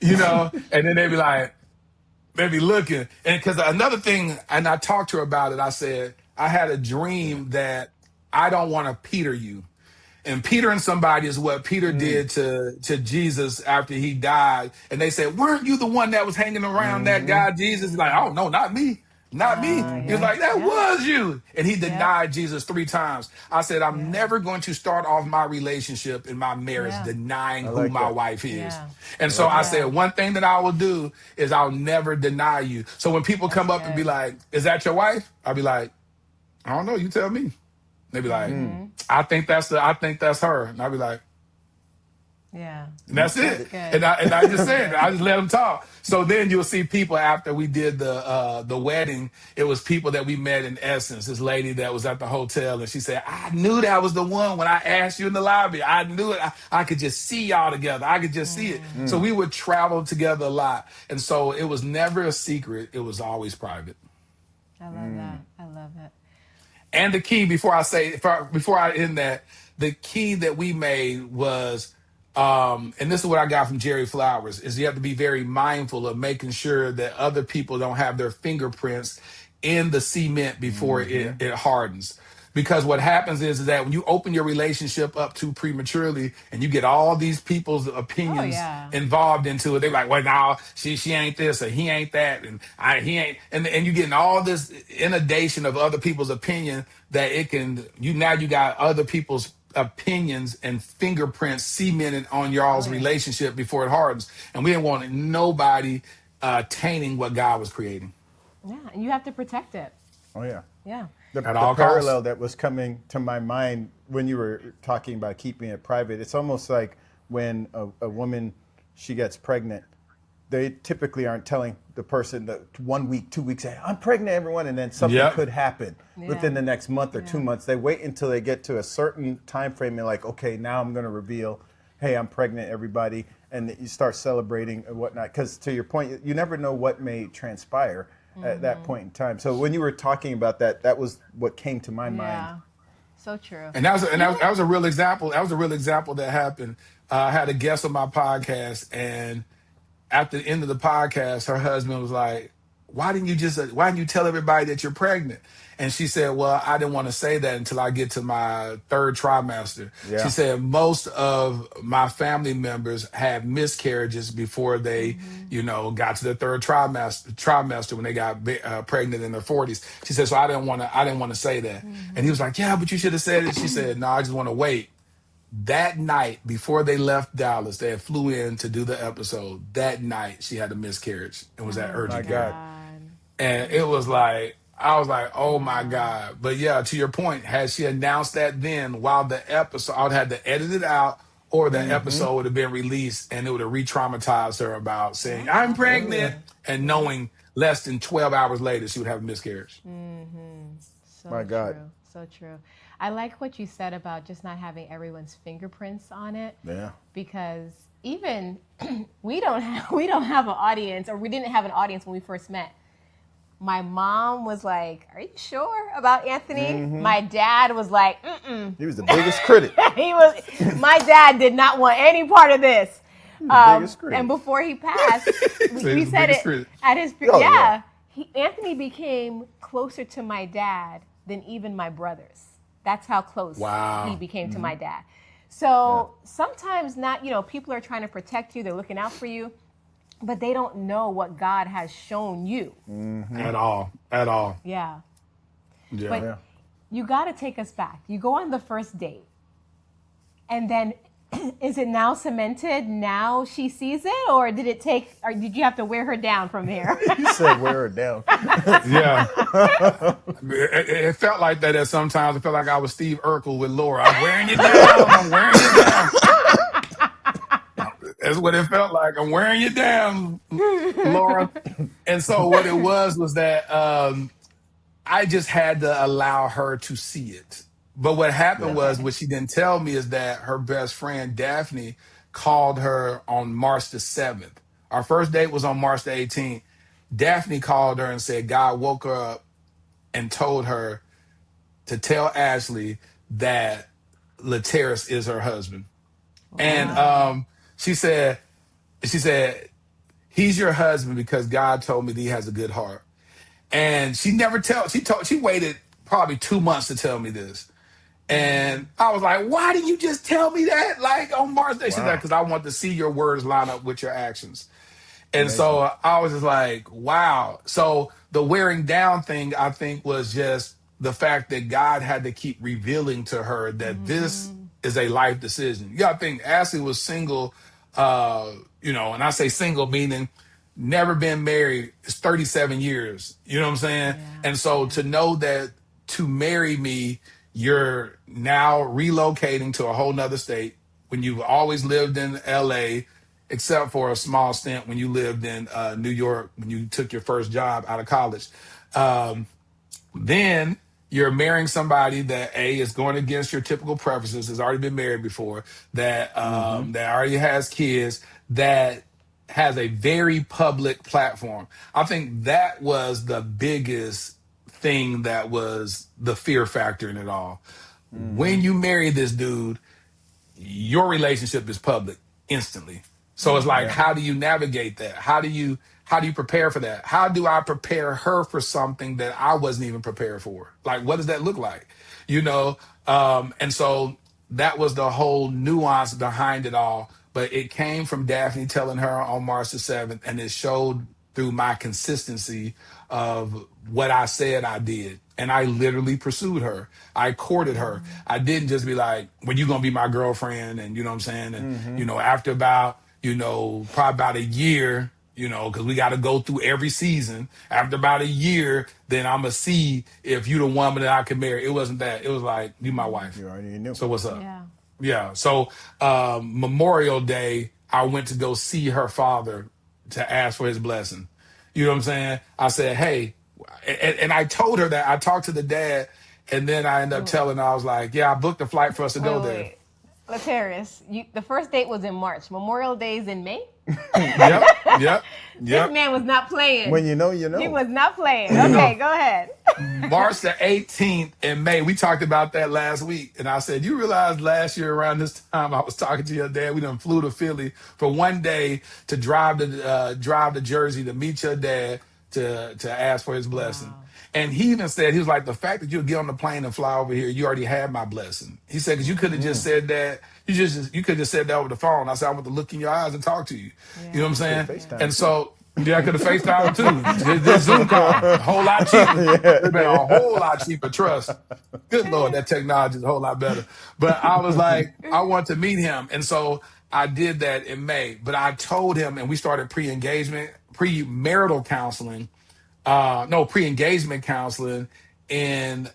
And then they be looking. And because another thing, and I talked to her about it, I said, I had a dream that I don't want to Peter you. And Peter and somebody is what Peter did to Jesus after he died. And they said, weren't you the one that was hanging around that guy, Jesus? He's like, oh, no, not me. Not me. He was like, that was you. And he denied Jesus 3 times. I said, I'm never going to start off my relationship in my marriage denying who my wife is. And so I said, one thing that I will do is I'll never deny you. So when people come up and be like, is that your wife? I'll be like, I don't know. You tell me. They be like, I think that's her. And I'll be like, yeah. and that's it. And I just said, I just let them talk. So then you'll see people after we did the wedding. It was people that we met in Essence. This lady that was at the hotel, and she said, I knew that was the one when I asked you in the lobby. I knew it. I could just see y'all together. I could just see it. So we would travel together a lot. And so it was never a secret. It was always private. I love that. I love it. And the key, before I end that, the key that we made was, and this is what I got from Jerry Flowers, is you have to be very mindful of making sure that other people don't have their fingerprints in the cement before it hardens. Because what happens is that when you open your relationship up too prematurely and you get all these people's opinions involved into it, they're like, well, now she ain't this or he ain't that, and he ain't, and you getting all this inundation of other people's opinion that you got other people's opinions and fingerprints cemented on y'all's relationship before it hardens. And we didn't want nobody tainting what God was creating. Yeah, and you have to protect it. Oh, yeah. Yeah. The parallel that was coming to my mind when you were talking about keeping it private, it's almost like when a woman, she gets pregnant, they typically aren't telling the person that 1 week, 2 weeks, I'm pregnant, everyone, and then something could happen within the next month or 2 months. They wait until they get to a certain time frame and like, okay, now I'm going to reveal, hey, I'm pregnant, everybody, and you start celebrating and whatnot. Because to your point, you never know what may transpire at that point in time. So when you were talking about that, that was what came to my mind. So true. And that was a real example. That was a real example that happened. I had a guest on my podcast, and at the end of the podcast, her husband was like, why didn't you tell everybody that you're pregnant? And she said, well, I didn't want to say that until I get to my 3rd trimester. Yeah. She said, most of my family members had miscarriages before they, got to their 3rd trimester when they got pregnant in their 40s. She said, so I didn't want to say that. And he was like, yeah, but you should have said it. She said, no, I just want to wait. That night, before they left Dallas, they had flew in to do the episode. That night, she had a miscarriage and was at urgent care. And it was like, I was like, oh my God. But yeah, to your point, had she announced that then while the episode, I would have had to edit it out, or the episode would have been released and it would have re-traumatized her about saying, I'm pregnant, and knowing less than 12 hours later, she would have a miscarriage. So my God. True. So true. I like what you said about just not having everyone's fingerprints on it. Yeah. Because even we don't have an audience, or we didn't have an audience when we first met. My mom was like, are you sure about Anthony? My dad was like, He was the biggest critic. My dad did not want any part of this. And before he passed, we said it at his, Anthony became closer to my dad than even my brothers. That's how close he became to my dad. So sometimes people are trying to protect you. They're looking out for you. but they don't know what God has shown you. At all. Yeah. Yeah. But you got to take us back. You go on the first date, and then is it now cemented? Now she sees it, or did it take? Or did you have to wear her down from there? You said wear her down. Yeah. It felt like that at sometimes. It felt like I was Steve Urkel with Laura. I'm wearing you down. I'm wearing you down. That's what it felt like. I'm wearing you down, Laura. And so what it was that I just had to allow her to see it. But what happened was, what she didn't tell me is that her best friend, Daphne, called her on March the 7th. Our first date was on March the 18th. Daphne called her and said God woke her up and told her to tell Ashley that Laterras is her husband. Wow. And she said, he's your husband because God told me that he has a good heart. And she waited probably 2 months to tell me this. And I was like, why didn't you just tell me that? Like on March Day? She said, because I want to see your words line up with your actions. And so I was just like, wow. So the wearing down thing, I think, was just the fact that God had to keep revealing to her that this is a life decision. You got to think Ashley was single, and I say single meaning never been married. It's 37 years. You know what I'm saying? Yeah. And so to know that to marry me, you're now relocating to a whole nother state when you've always lived in LA, except for a small stint when you lived in New York, when you took your first job out of college. Then you're marrying somebody that is going against your typical preferences, has already been married before, that already has kids, that has a very public platform. I think that was the biggest thing that was the fear factor in it all. When you marry this dude, your relationship is public instantly. So it's like, how do you navigate that? How do you prepare for that? How do I prepare her for something that I wasn't even prepared for? Like, what does that look like? And so that was the whole nuance behind it all. But it came from Daphne telling her on March the 7th, and it showed through my consistency of what I said I did. And I literally pursued her. I courted her. I didn't just be like, well, you're going to be my girlfriend. And you know what I'm saying? And, after about, probably about a year, because we got to go through every season. After about a year, then I'm going to see if you the woman that I can marry. It wasn't that. It was like, you my wife. You already knew. So what's up? Yeah. So Memorial Day, I went to go see her father to ask for his blessing. You know what I'm saying? I said, hey, and I told her that. I talked to the dad, and then I ended up telling her, I was like, I booked a flight for us to go there. Laterras, the first date was in March. Memorial Day is in May? Yep. This man was not playing. When you know, you know. He was not playing. Okay, go ahead. March the 18th in May. We talked about that last week. And I said, you realize last year around this time, I was talking to your dad. We done flew to Philly for one day to drive to Jersey to meet your dad to ask for his blessing. Wow. And he even said, he was like, the fact that you'll get on the plane and fly over here, you already had my blessing. He said, because you could have just said that. You could have just said that over the phone. I said, I want to look in your eyes and talk to you. You know what I'm saying? And so, I could have FaceTime too. This Zoom call, a whole lot cheaper. It's been a whole lot cheaper, trust. Good Lord, that technology is a whole lot better. But I was like, I want to meet him. And so I did that in May. But I told him, and we started pre-engagement counseling in,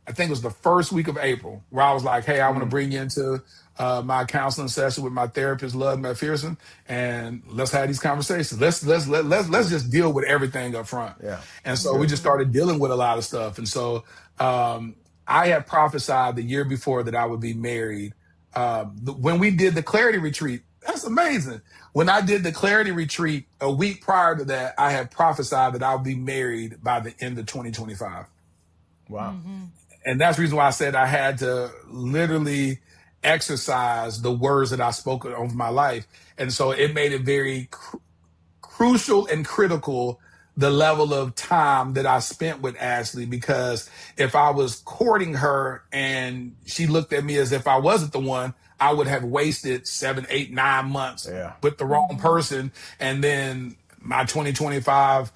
I think it was the first week of April, where I was like, hey, I want to bring you into my counseling session with my therapist, Love McPherson, and let's have these conversations. Let's just deal with everything up front. Yeah. And so we just started dealing with a lot of stuff. And so I had prophesied the year before that I would be married. When we did the clarity retreat, that's amazing. When I did the clarity retreat a week prior to that, I had prophesied that I would be married by the end of 2025. Wow. And that's the reason why I said I had to literally exercise the words that I spoke over my life. And so it made it very crucial and critical, the level of time that I spent with Ashley, because if I was courting her and she looked at me as if I wasn't the one, I would have wasted 7, 8, 9 months Yeah. with the wrong person. And then my 2025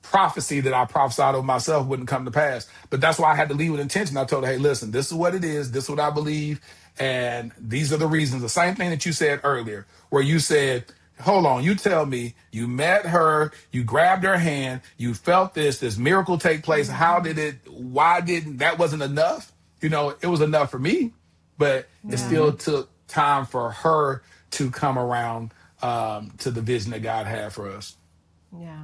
prophecy that I prophesied over myself wouldn't come to pass. But that's why I had to leave with intention. I told her, hey, listen, this is what it is. This is what I believe. And these are the reasons. The same thing that you said earlier, where you said, hold on, you tell me you met her, you grabbed her hand, you felt this miracle take place. How did it, why didn't, that wasn't enough? You know, it was enough for me, but it still took time for her to come around to the vision that God had for us. Yeah.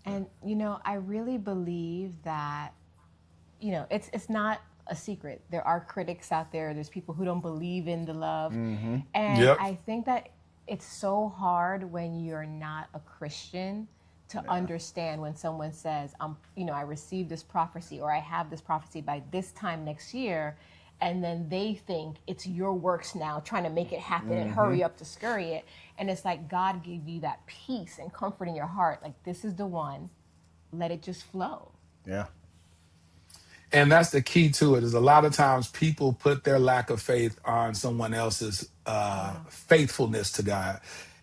And, you know, I really believe that, you know, it's not a secret. There are critics out there. There's people who don't believe in the love. And I think that it's so hard when you're not a Christian to understand when someone says, you know, I received this prophecy or I have this prophecy by this time next year. And then they think it's your works now trying to make it happen and hurry up to scurry it. And it's like God gave you that peace and comfort in your heart. Like, this is the one. Let it just flow. Yeah. And that's the key to it, is a lot of times people put their lack of faith on someone else's faithfulness to God.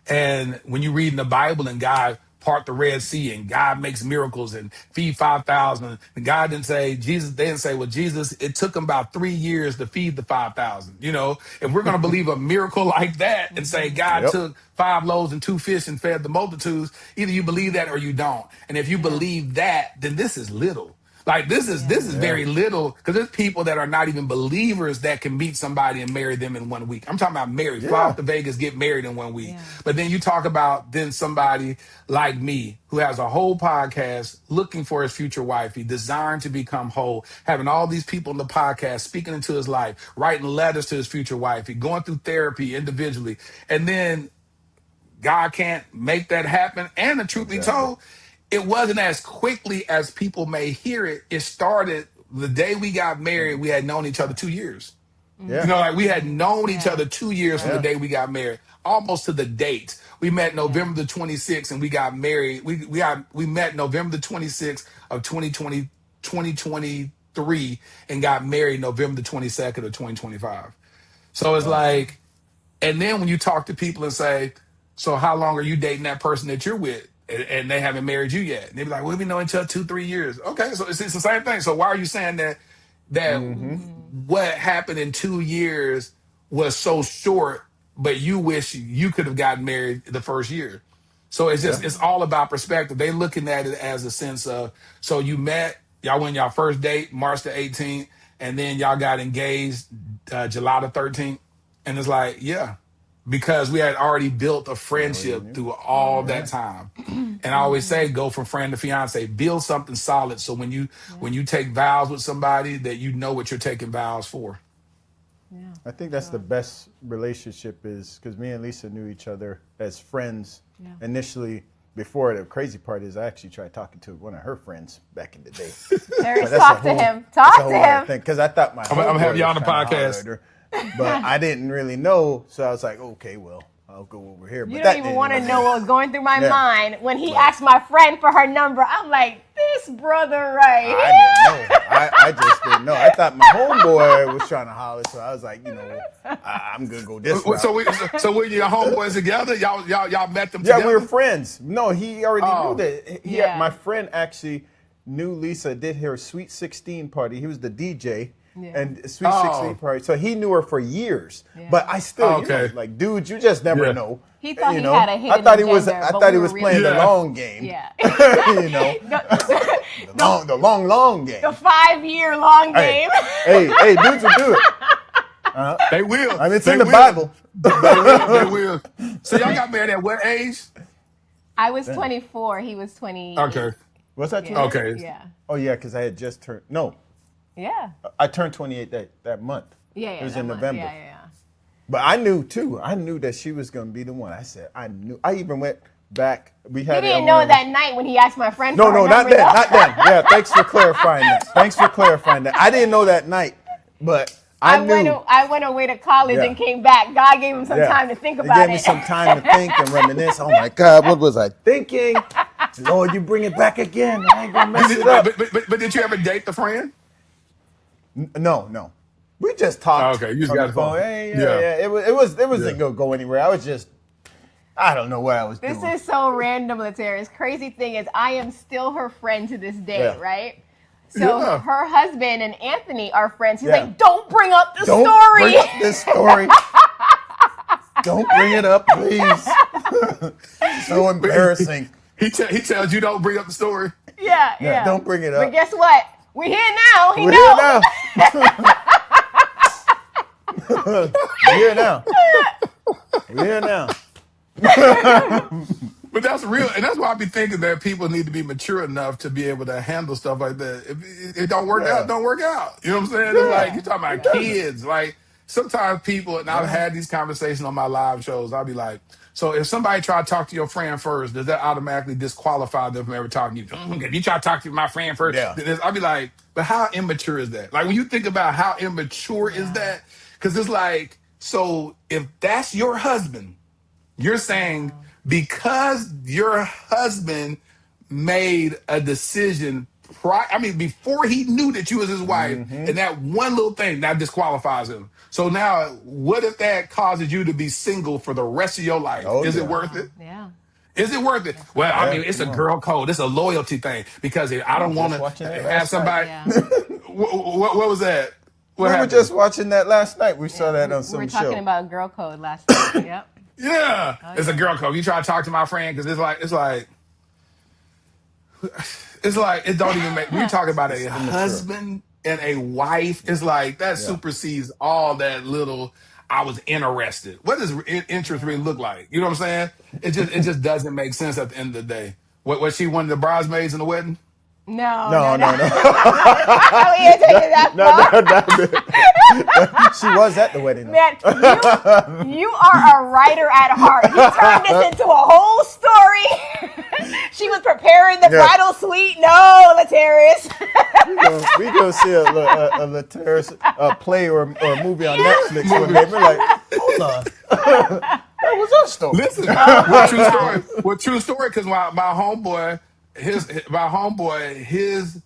And when you read in the Bible and God part the Red Sea and God makes miracles and feed 5,000, and God didn't say, Jesus, they didn't say, well, Jesus, it took him about 3 years to feed the 5,000. You know, if we're going to believe a miracle like that and say God took 5 loaves and 2 fish and fed the multitudes, either you believe that or you don't. And if you believe that, then this is little. Like this is very little, because there's people that are not even believers that can meet somebody and marry them in 1 week. I'm talking about married, fly off to Vegas, get married in 1 week. But then you talk about then somebody like me who has a whole podcast looking for his future wifey, designed to become whole, having all these people in the podcast speaking into his life, writing letters to his future wifey, going through therapy individually, and then God can't make that happen. And the truth be told, it wasn't as quickly as people may hear it. It started the day we got married. We had known each other 2 years. Yeah. You know, like we had known each other 2 years from the day we got married, almost to the date. We met November the 26th and we got married. We met November the 26th of 2023 and got married November the 22nd of 2025. So it's like, and then when you talk to people and say, so how long are you dating that person that you're with? And they haven't married you yet. And they be like, well, we know each other 2-3 years. Okay, so it's the same thing. So why are you saying that what happened in 2 years was so short, but you wish you could have gotten married the first year? So it's just, it's all about perspective. They looking at it as a sense of, so you met, y'all went y'all first date, March the 18th, and then y'all got engaged July the 13th. And it's like, because we had already built a friendship through all that time. And I always say, go from friend to fiance, build something solid. So when you take vows with somebody, that you know what you're taking vows for. I think that's the best relationship, is because me and Lisa knew each other as friends initially. Before, the crazy part is I actually tried talking to one of her friends back in the day. Talk to him. Talk to him. Because I thought I'm gonna have you on the podcast. But I didn't really know, so I was like, okay, well, I'll go over here. But you don't even want to know what was going through my mind when he asked my friend for her number. I'm like, this brother right here. I didn't know. I just didn't know. I thought my homeboy was trying to holler, so I was like, you know, I'm gonna go this route. So were your homeboys together? Y'all met them together? Yeah, we were friends. No, he already knew that. My friend actually knew Lisa, did her Sweet 16 party. He was the DJ. And Sweet 16 party. So he knew her for years. But I still, you know, like, dude, you just never know. He thought you he know? had a hidden I thought he was really playing the long game. Yeah. You know, the long game. The 5-year long game. Hey, dudes will do it. They will. I mean, it's in the Bible. They will. So y'all got married at what age? I was 24. He was 20. Okay. What's that? Yeah. Okay. Yeah. Oh, yeah, because I had just turned, Yeah. I turned 28 that month. Yeah. It was in November. Yeah. But I knew, too. I knew that she was going to be the one. I said, I knew. I even went back. We had. You didn't know that night when he asked my friend No, for her not number, then. Not then. Yeah, thanks for clarifying that. I didn't know that night, but I knew. I went away to college and came back. God gave him some time to think about it. He gave me some time to think and reminisce. Oh, my God, what was I thinking? Lord, you bring it back again. I ain't going to mess it up. But did you ever date the friend? No. We just talked Okay, you just on got the the phone. phone. Hey, Yeah. yeah. It wasn't gonna go anywhere. I don't know what I was This doing. is so random, Laterras. Crazy thing is, I am still her friend to this day, Yeah. right? So Yeah. her husband and Anthony are friends. He's Yeah. like, don't bring up the Don't story. bring up this story. Don't bring it up, please. So embarrassing. He tells you don't bring up the story. Yeah. Don't bring it But up. guess what? We're here now. He We're knows. here now. We're here now. But that's real, and that's why I be thinking that people need to be mature enough to be able to handle stuff like that. If it don't work out, don't work out. You know what I'm saying? It's like Yeah. you talking about It doesn't. kids. Like sometimes people, and I've had these conversations on my live shows. I'll be like, so if somebody try to talk to your friend first, does that automatically disqualify them from ever talking to you? If you try to talk to my friend first, Yeah. I'll be like, but how immature is that? Like when you think about how immature is that, because it's like, so if that's your husband. You're saying because your husband made a decision before he knew that you was his wife, and that one little thing now disqualifies him. So now, what if that causes you to be single for the rest of your life? Oh, Is it yeah. worth it? Yeah. Is it worth it? Well, I Yeah, mean, it's a come on. girl code. It's a loyalty thing because if I don't want Just watching to that have last night. somebody. Yeah. What was that? What We were happened? just watching that last night. We saw that on We some were show. talking about girl code last night. Yep. Yeah, it's a girl code. You try to talk to my friend because it's like it don't even make. We're talking about It's a immature. husband and a wife. It's like that supersedes all that little. I was interested. What does interest really look like? You know what I'm saying? It just doesn't make sense at the end of the day. What was she one of the bridesmaids in the wedding? No. No. We ain't taking that far. She was at the wedding. Man, you are a writer at heart. You turned this into a whole story. She was preparing the bridal suite. No, Laterras. We go see a Laterras play or a movie on Netflix one day. We're like, hold on. That was our story. Listen, what true story? What true story? Because my homeboy, his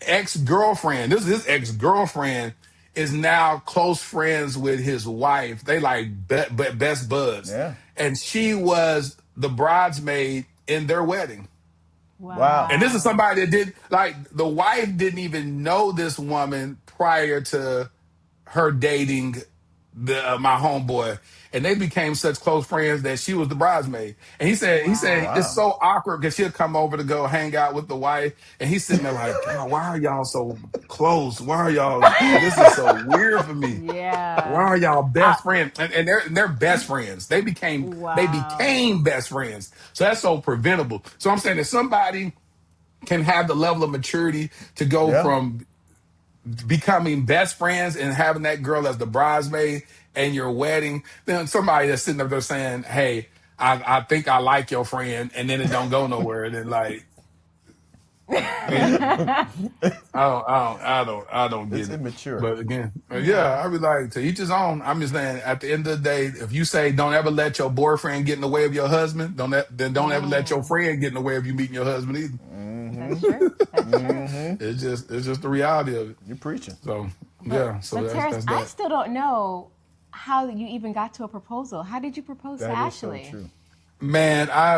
ex-girlfriend, this is his ex-girlfriend, is now close friends with his wife. They like best buds. Yeah. And she was the bridesmaid in their wedding. Wow. And this is somebody that did like the wife didn't even know this woman prior to her dating my homeboy, and they became such close friends that she was the bridesmaid. And he said it's so awkward because she'll come over to go hang out with the wife, and he's sitting there like, God, why are y'all so close? Why are y'all? This is so weird for me. Yeah. Why are y'all best friends? And they're best friends. They became best friends. So that's so preventable. So I'm saying if somebody can have the level of maturity to go from becoming best friends and having that girl as the bridesmaid and your wedding, then somebody that's sitting up there saying, hey, I think I like your friend, and then it don't go nowhere. And then like, I don't get It's it. immature. But again, I be like, to each his own. I'm just saying, at the end of the day, if you say don't ever let your boyfriend get in the way of your husband, don't ever let your friend get in the way of you meeting your husband either. That's true. That's true. It's just the reality of it. You're preaching. So But Terrence, I still don't know how you even got to a proposal. How did you propose to Ashley? That is so true. Man, I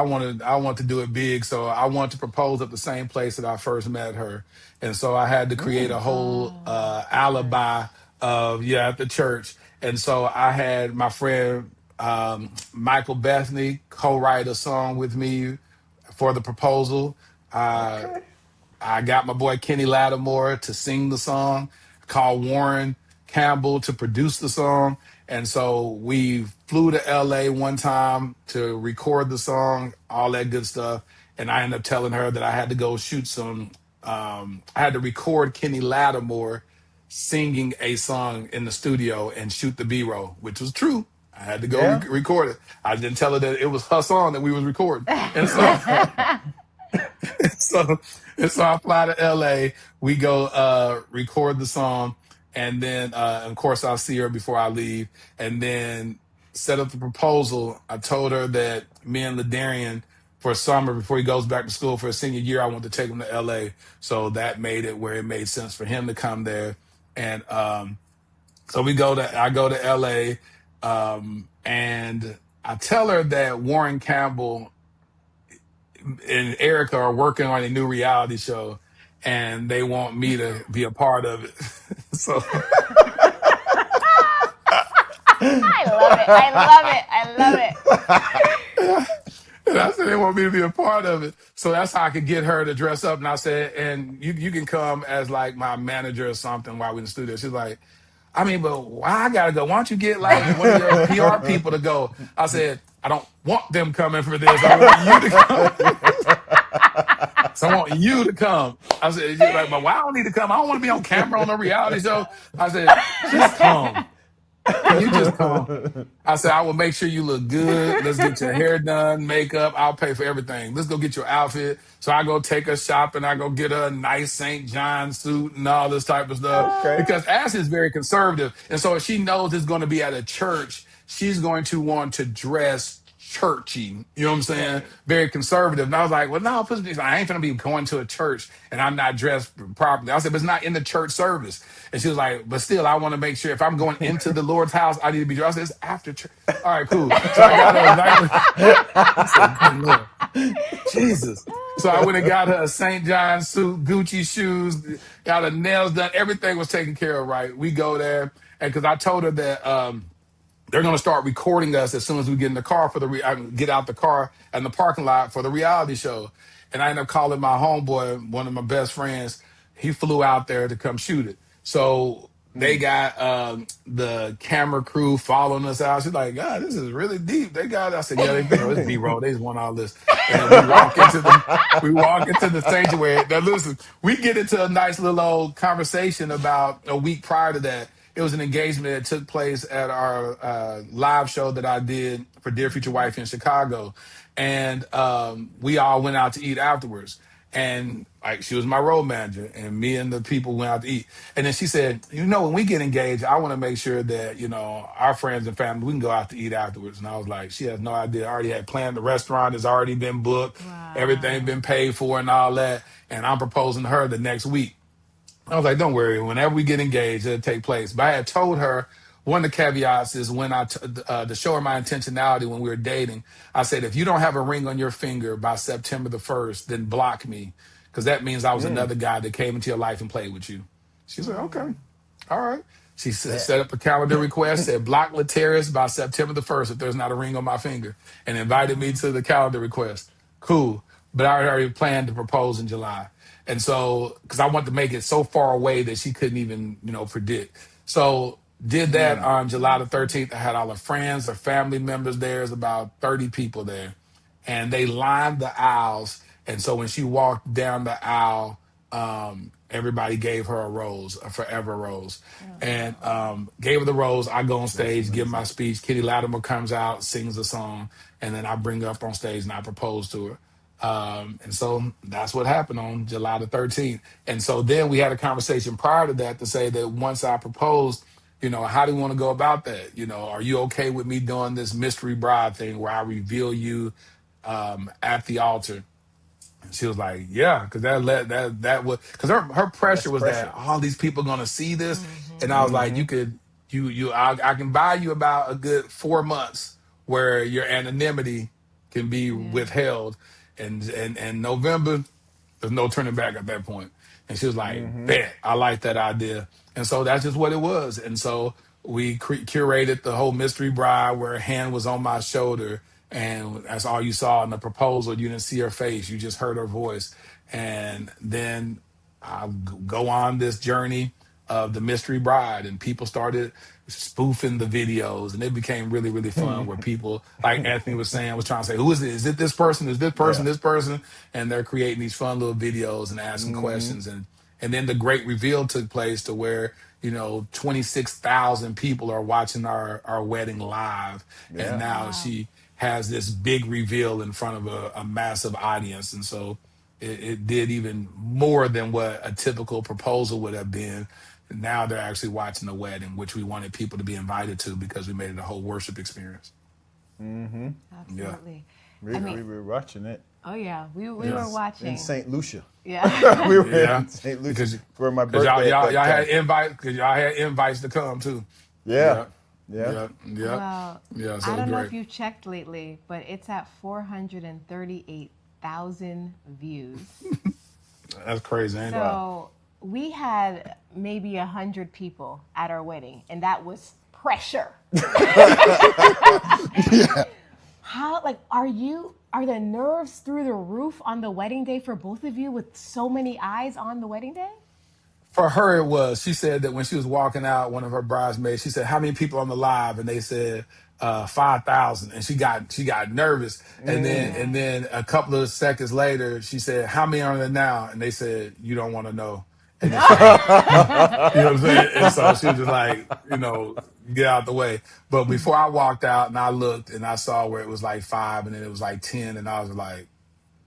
want to do it big, so I want to propose at the same place that I first met her, and so I had to create a whole alibi of at the church, and so I had my friend Michael Bethany co-write a song with me for the proposal. I got my boy Kenny Lattimore to sing the song, called Warren Campbell to produce the song. And so we flew to LA one time to record the song, all that good stuff. And I ended up telling her that I had to go shoot I had to record Kenny Lattimore singing a song in the studio and shoot the B-roll, which was true. I had to go record it. I didn't tell her that it was her song that we was recording. And so so I fly to LA, we go record the song, and then of course I'll see her before I leave, and then set up the proposal. I told her that me and Ladarian for summer before he goes back to school for his senior year, I want to take him to LA. So that made it where it made sense for him to come there. And so I go to LA, and I tell her that Warren Campbell and Erica are working on a new reality show, and they want me to be a part of it. So I love it. I love it. I love it. and I said they want me to be a part of it. So that's how I could get her to dress up. And I said, and you can come as like my manager or something while we in the studio. She's like, I mean, but why I gotta go? Why don't you get like one of your PR people to go? I said, I don't want them coming for this. I want you to come. So I want you to come. I said, she's like, but why I don't need to come? I don't want to be on camera on a reality show. I said, just come. You just come. I said, I will make sure you look good. Let's get your hair done, makeup. I'll pay for everything. Let's go get your outfit. So I go take her shopping. I go get her a nice St. John suit and all this type of stuff. Okay. Because Ashley is very conservative. And so if she knows it's going to be at a church, she's going to want to dress churchy. You know what I'm saying? Right. Very conservative. And I was like, well, no, I ain't gonna be going to a church and I'm not dressed properly. I said, but it's not in the church service. And she was like, but still, I want to make sure if I'm going into the Lord's house, I need to be dressed. I said, it's after church. All right, cool. So I got her I said, good Lord. Jesus. So I went and got her a St. John suit, Gucci shoes, got her nails done. Everything was taken care of right. We go there. And because I told her that they're going to start recording us as soon as we get in the car I get out the car in the parking lot for the reality show. And I ended up calling my homeboy, one of my best friends. He flew out there to come shoot it. So they got the camera crew following us out. She's like, God, this is really deep. They got it. I said, yeah, it's B-roll. They just want all this. And we walk into the sanctuary. Now listen, we get into a nice little old conversation about a week prior to that. It was an engagement that took place at our live show that I did for Dear Future Wifey in Chicago. And we all went out to eat afterwards. And like she was my road manager, and me and the people went out to eat. And then she said, when we get engaged, I want to make sure that, our friends and family, we can go out to eat afterwards. And I was like, she has no idea. I already had planned. The restaurant has already been booked. Wow. Everything been paid for and all that. And I'm proposing to her the next week. I was like, don't worry. Whenever we get engaged, it'll take place. But I had told her one of the caveats is when to show her my intentionality when we were dating, I said, if you don't have a ring on your finger by September the 1st, then block me. Because that means I was another guy that came into your life and played with you. She said, okay. All right. She set up a calendar request, said block Laterras by September the 1st if there's not a ring on my finger, and invited me to the calendar request. Cool. But I already planned to propose in July. And so, because I wanted to make it so far away that she couldn't even, predict. So did that on July the 13th. I had all her friends, her family members there. There's about 30 people there. And they lined the aisles. And so when she walked down the aisle, everybody gave her a rose, a forever rose. And gave her the rose. I go on stage, give my speech. Kitty Latimer comes out, sings a song. And then I bring her up on stage and I propose to her. And so that's what happened on July the 13th. And so then we had a conversation prior to that to say that once I proposed, how do you want to go about that? Are you okay with me doing this mystery bride thing where I reveal you at the altar? And she was like, yeah, because that was because her pressure was that all these people going to see this. And I was like, I can buy you about a good 4 months where your anonymity can be withheld. And November, there's no turning back at that point. And she was like, bet, I like that idea. And so that's just what it was. And so we curated the whole mystery bride where her hand was on my shoulder. And that's all you saw in the proposal. You didn't see her face. You just heard her voice. And then I go on this journey of the mystery bride, and people started spoofing the videos, and it became really, really fun where people, like Anthony was saying, was trying to say, who is it? Is it this person? Is this person, this person? And they're creating these fun little videos and asking questions. And then the great reveal took place to where, 26,000 people are watching our wedding live. Yeah. And now she has this big reveal in front of a massive audience. And so it did even more than what a typical proposal would have been. Now they're actually watching the wedding, which we wanted people to be invited to because we made it a whole worship experience. Absolutely. We were watching it. Oh yeah, we Yeah. were watching in St. Lucia. Yeah. We were Yeah. in St. Lucia Because for my Cause birthday at that y'all time. had invites, cause y'all had invites to come too. Yeah, Yep, yeah. yep, yep. Well, Yeah, so I it was don't know great. if you checked lately, but it's at 438,000 views. That's crazy, ain't it? Wow. So we had maybe 100 people at our wedding, and that was pressure. How, like, are the nerves through the roof on the wedding day for both of you with so many eyes on the wedding day? For her, it was. She said that when she was walking out, one of her bridesmaids, she said, "How many people on the live?" And they said 5,000. And she got nervous. And Right. then a couple of seconds later, she said, "How many are there now?" And they said, "You don't want to know." And then she left. You know what I'm saying? And so she was just like, get out the way. But before I walked out and I looked and I saw where it was like 5 and then it was like 10, and I was like,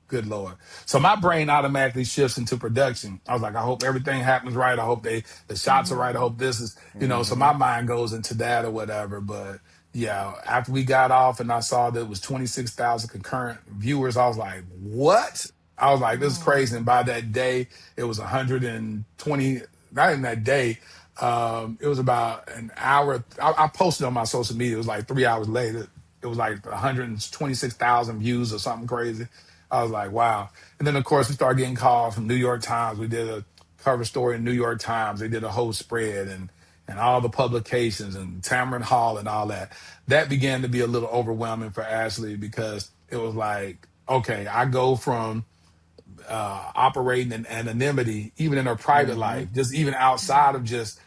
good Lord. So my brain automatically shifts into production. I was like, I hope everything happens right. I hope the shots are right. I hope this is, so my mind goes into that or whatever. But yeah, after we got off and I saw that it was 26,000 concurrent viewers, I was like, what? I was like, this is crazy. And by that day, it was 120, not even that day. It was about an hour. I posted on my social media. It was like 3 hours later. It was like 126,000 views or something crazy. I was like, wow. And then, of course, we started getting calls from New York Times. We did a cover story in New York Times. They did a whole spread and all the publications and Tamron Hall and all that. That began to be a little overwhelming for Ashley because it was like, okay, I go from operating in anonymity, even in her private life, just even outside of just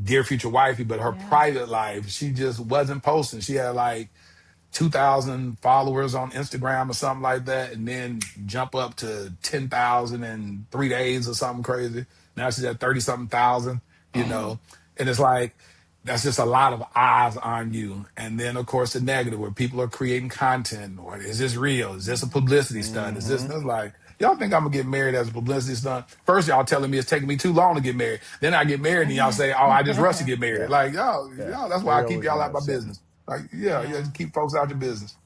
Dear Future Wifey, but her Yeah. private life, she just wasn't posting. She had like 2,000 followers on Instagram or something like that, and then jump up to 10,000 in 3 days or something crazy. Now she's at 30 something thousand, and it's like, that's just a lot of eyes on you. And then, of course, the negative where people are creating content, or is this real? Is this a publicity stunt? Is this, and it's like, y'all think I'm gonna get married as a publicity stunt? First, y'all telling me it's taking me too long to get married. Then I get married and y'all say, oh, I just rushed to get married. Yeah, Like, yeah. that's why They I keep always y'all want to out my upset me. business. Like, yeah, Yeah. just keep folks out your business.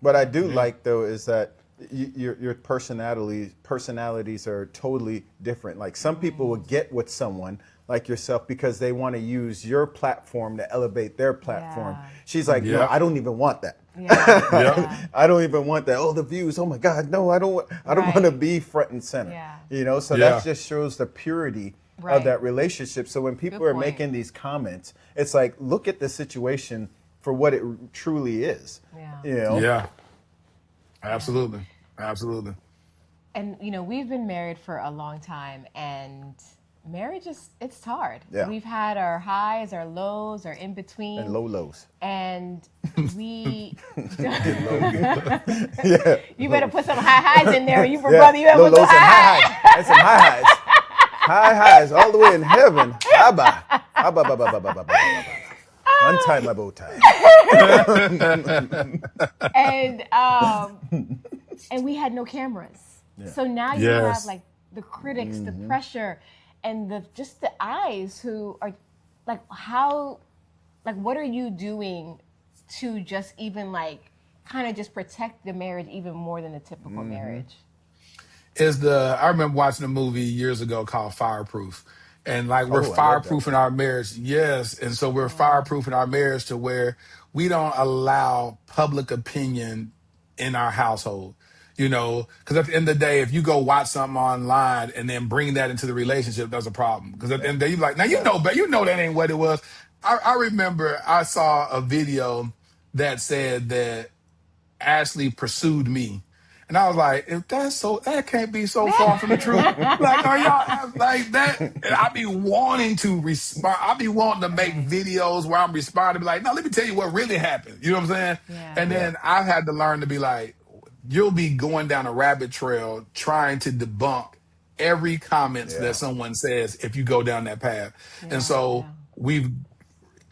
What I do Yeah. like though is that your personalities are totally different. Like some people will get with someone like yourself because they want to use your platform to elevate their platform. Yeah. She's like, no, Yep. I don't even want that. Yeah. Yep. Yeah. I don't even want that. Oh, the views. Oh my God, no, I don't. I don't want to Right. be front and center. Yeah. So that Yeah. just shows the purity of Right. that relationship. So when people Good are point. making these comments, it's like, look at the situation for what it truly is. Yeah. Yeah. Yeah. Absolutely. Absolutely. And we've been married for a long time, and marriage it's hard. Yeah. We've had our highs, our lows, our in And between, low lows. and we. Yeah. You better put some high highs in there. You Yeah. brother, you better Low put some lows and high high highs. highs. That's some high highs. High highs all the way in heaven. Abba. Abba, ba, ba, ba, ba, ba, ba, ba, ba. Untie my bow tie. And we had no cameras. So now you have Yes. like the critics, the pressure, and just the eyes who are like, what are you doing to just even like kind of just protect the marriage even more than the typical marriage? I remember watching a movie years ago called Fireproof. And like we're Oh, I love that fireproof in movie. our marriage. Yes. And so we're Yeah. fireproof in our marriage to where we don't allow public opinion in our household. Because at the end of the day, if you go watch something online and then bring that into the relationship, there's a problem. Because at the Yeah. end of the day, you're like, now Yeah. but that ain't what it was. I remember I saw a video that said that Ashley pursued me. And I was like, if that's so, that can't be so far from the truth. Like, are y'all like that? And I be wanting to respond. I be wanting to make Right. videos where I'm responding, be like, no, let me tell you what really happened. You know what I'm saying? Yeah. And Yeah. then I had to learn to be like, you'll be going down a rabbit trail trying to debunk every comments that Yeah. someone says if you go down that path. And Yeah. so Yeah. we've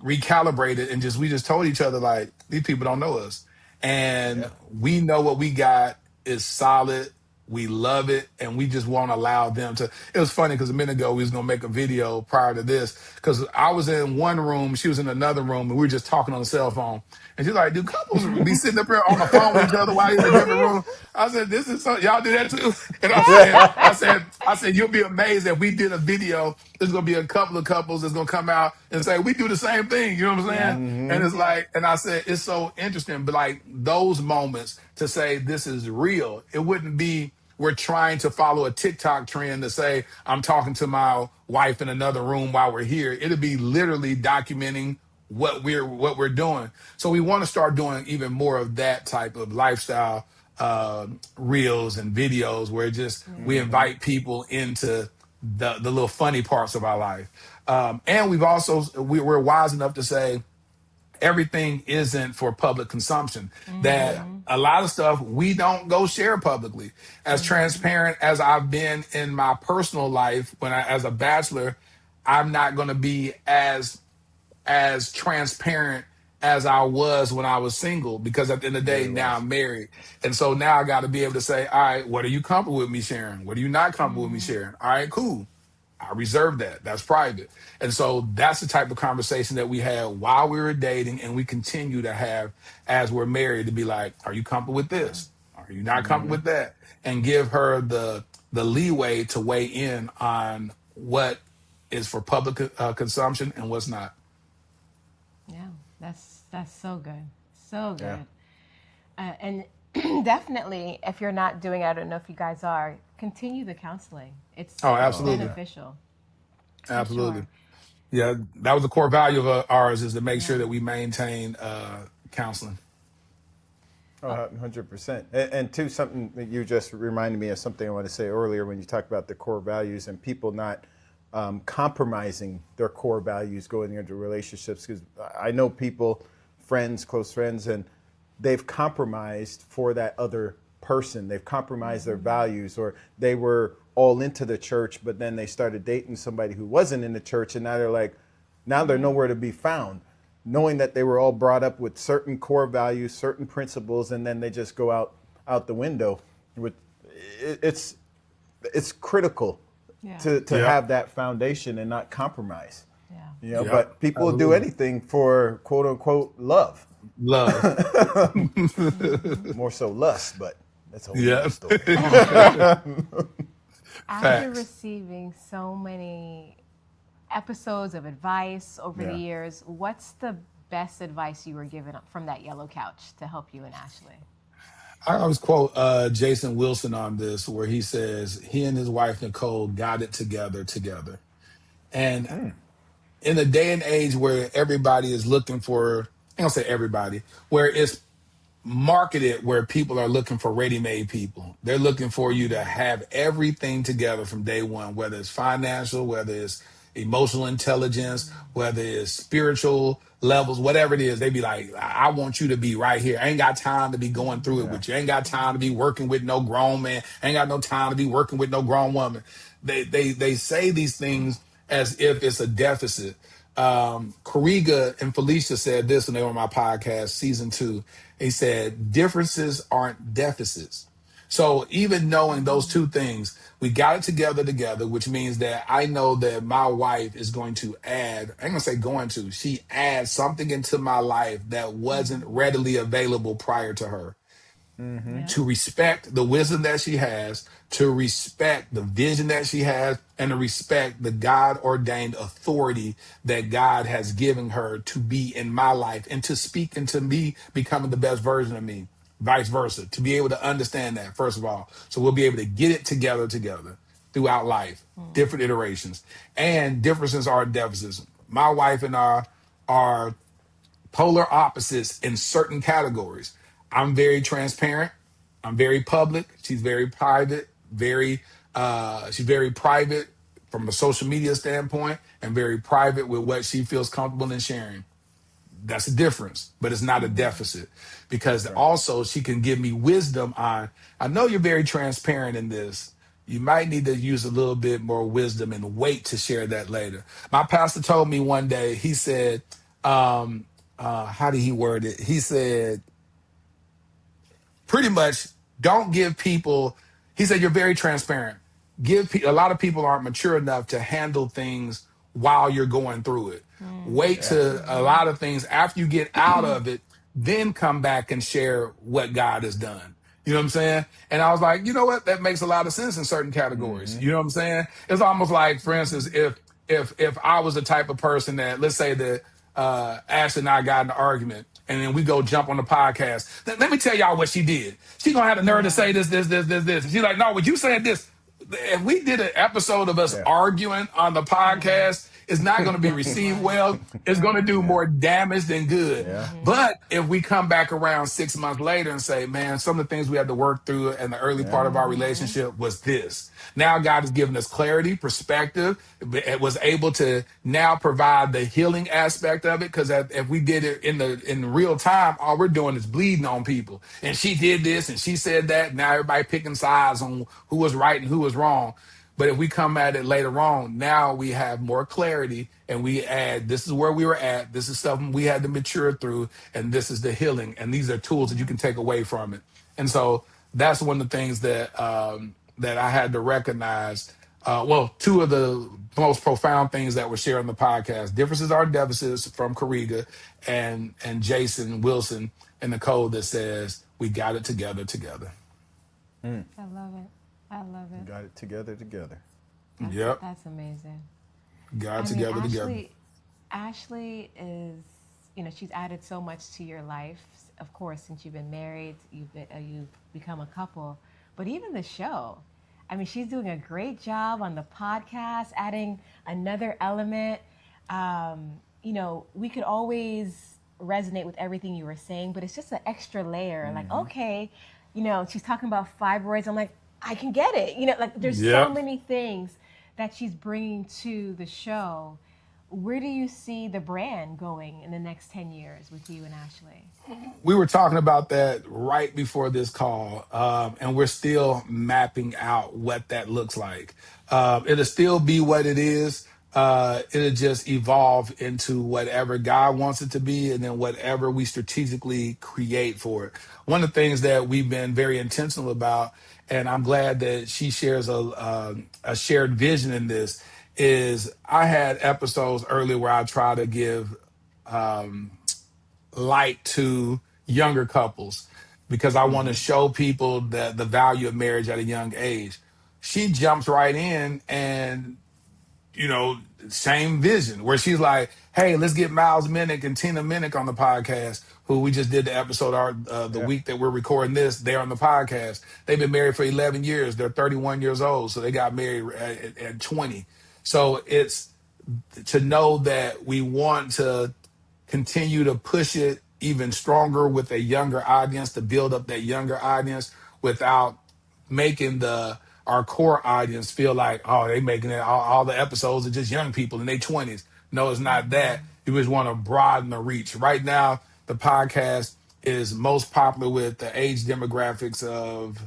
recalibrated and we just told each other like these people don't know us, and Yeah. we know what we got is solid. We love it, and we just won't allow them to. It was funny because a minute ago we was gonna make a video prior to this because I was in one room, she was in another room, and we were just talking on the cell phone. And she's like, "Do couples be sitting up here on the phone with each other while you're in a different room?" I said, "This is so, y'all do that too." And I said, "You'll be amazed if we did a video. There's gonna be a couple of couples that's gonna come out and say we do the same thing." You know what I'm saying? And it's like, and I said, it's so interesting, but like those moments to say this is real. It wouldn't be we're trying to follow a TikTok trend to say I'm talking to my wife in another room while we're here. It'll be literally documenting what we're doing. So we want to start doing even more of that type of lifestyle reels and videos where just we invite people into the little funny parts of our life. And we're wise enough to say everything isn't for public consumption. That a lot of stuff we don't go share publicly. As transparent as I've been in my personal life, as a bachelor, I'm not going to be as transparent as I was when I was single, because at the end of the day, now I'm married. And so now I got to be able to say, all right, what are you comfortable with me sharing? What are you not comfortable with me sharing? All right, cool. I reserve that. That's private. And so that's the type of conversation that we had while we were dating, and we continue to have as we're married, to be like, are you comfortable with this? Are you not comfortable with that? And give her the leeway to weigh in on what is for public consumption and what's not. Yeah, that's so good. So good. Yeah. And definitely, if you're not doing it, I don't know if you guys are, continue the counseling. It's Absolutely. beneficial. Absolutely. Sure. Yeah, that was the core value of ours, is to make sure that we maintain counseling. Oh, 100%. And two, something that you just reminded me of something I want to say earlier when you talked about the core values and people not compromising their core values going into relationships. Because I know people, friends, close friends, and they've compromised for that other person. They've compromised their values, or they were all into the church, but then they started dating somebody who wasn't in the church, and now they're nowhere to be found, knowing that they were all brought up with certain core values, certain principles, and then they just go out the window. It's critical to have that foundation and not compromise. Yeah. But people will do anything for quote unquote love. More so lust, but that's a whole other story. After receiving so many episodes of advice over the years, what's the best advice you were given from that yellow couch to help you and Ashley? I always quote Jason Wilson on this, where he says he and his wife Nicole got it together. And in a day and age where everybody is looking for, I don't say everybody, where it's marketed, where people are looking for ready-made people. They're looking for you to have everything together from day one, whether it's financial, whether it's emotional intelligence, whether it's spiritual levels, whatever it is. They be like, I want you to be right here. I ain't got time to be going through it with you. I ain't got time to be working with no grown man. I ain't got no time to be working with no grown woman. They say these things as if it's a deficit. Kariga and Felicia said this when they were on my podcast, season 2. He said, differences aren't deficits. So even knowing those two things, we got it together, which means that I know that my wife is going to add, I ain't gonna say going to, she adds something into my life that wasn't readily available prior to her. To respect the wisdom that she has, to respect the vision that she has, and to respect the God ordained authority that God has given her to be in my life, and to speak into me becoming the best version of me, vice versa, to be able to understand that, first of all. So we'll be able to get it together throughout life, different iterations. And differences are deficits. My wife and I are polar opposites in certain categories. I'm very transparent. I'm very public. She's very private. She's very private from a social media standpoint, and very private with what she feels comfortable in sharing. That's a difference, but it's not a deficit, because also she can give me wisdom on, I know you're very transparent in this. You might need to use a little bit more wisdom and wait to share that later. My pastor told me one day, he said, how did he word it? He said, pretty much, don't give people He said, you're very transparent. A lot of people aren't mature enough to handle things while you're going through it. Wait Yeah. to a lot of things after you get out of it, then come back and share what God has done. You know what I'm saying? And I was like, you know what? That makes a lot of sense in certain categories. You know what I'm saying? It's almost like, for instance, if I was the type of person that, let's say that Ashley and I got in an argument, and then we go jump on the podcast. Let me tell y'all what she did. She gonna have the nerve to say this. And she's like, no, what you said this. If we did an episode of us arguing on the podcast, it's not going to be received well. It's going to do more damage than good. Yeah. But if we come back around 6 months later and say, man, some of the things we had to work through in the early part of our relationship was this. Now God has given us clarity, perspective. It was able to now provide the healing aspect of it, because if we did it in real time, all we're doing is bleeding on people. And she did this and she said that. Now everybody picking sides on who was right and who was wrong. But if we come at it later on, now we have more clarity, and we add, this is where we were at. This is something we had to mature through, and this is the healing. And these are tools that you can take away from it. And so that's one of the things that that I had to recognize. Two of the most profound things that were shared on the podcast: differences are deficits, from Kariga and Jason Wilson, and the code that says we got it together. I love it. I love it. Got it together. That's amazing. Got it together. Ashley is, she's added so much to your life. Of course, since you've been married, you've become a couple. But even the show, she's doing a great job on the podcast, adding another element. We could always resonate with everything you were saying, but it's just an extra layer. Like, okay, she's talking about fibroids. I'm like, I can get it. There's so many things that she's bringing to the show. Where do you see the brand going in the next 10 years with you and Ashley? We were talking about that right before this call, and we're still mapping out what that looks like. It'll still be what it is. It'll just evolve into whatever God wants it to be, and then whatever we strategically create for it. One of the things that we've been very intentional about, and I'm glad that she shares a shared vision in this, is I had episodes earlier where I try to give light to younger couples, because I want to show people the value of marriage at a young age. She jumps right in and, same vision, where she's like, hey, let's get Miles Minnick and Tina Minnick on the podcast, who we just did the episode the week that we're recording this. They're on the podcast. They've been married for 11 years. They're 31 years old. So they got married at 20. So it's to know that we want to continue to push it even stronger with a younger audience, to build up that younger audience without making our core audience feel like, oh, they making it all the episodes are just young people in their 20s. No, it's not that. You just want to broaden the reach. Right now, the podcast is most popular with the age demographics of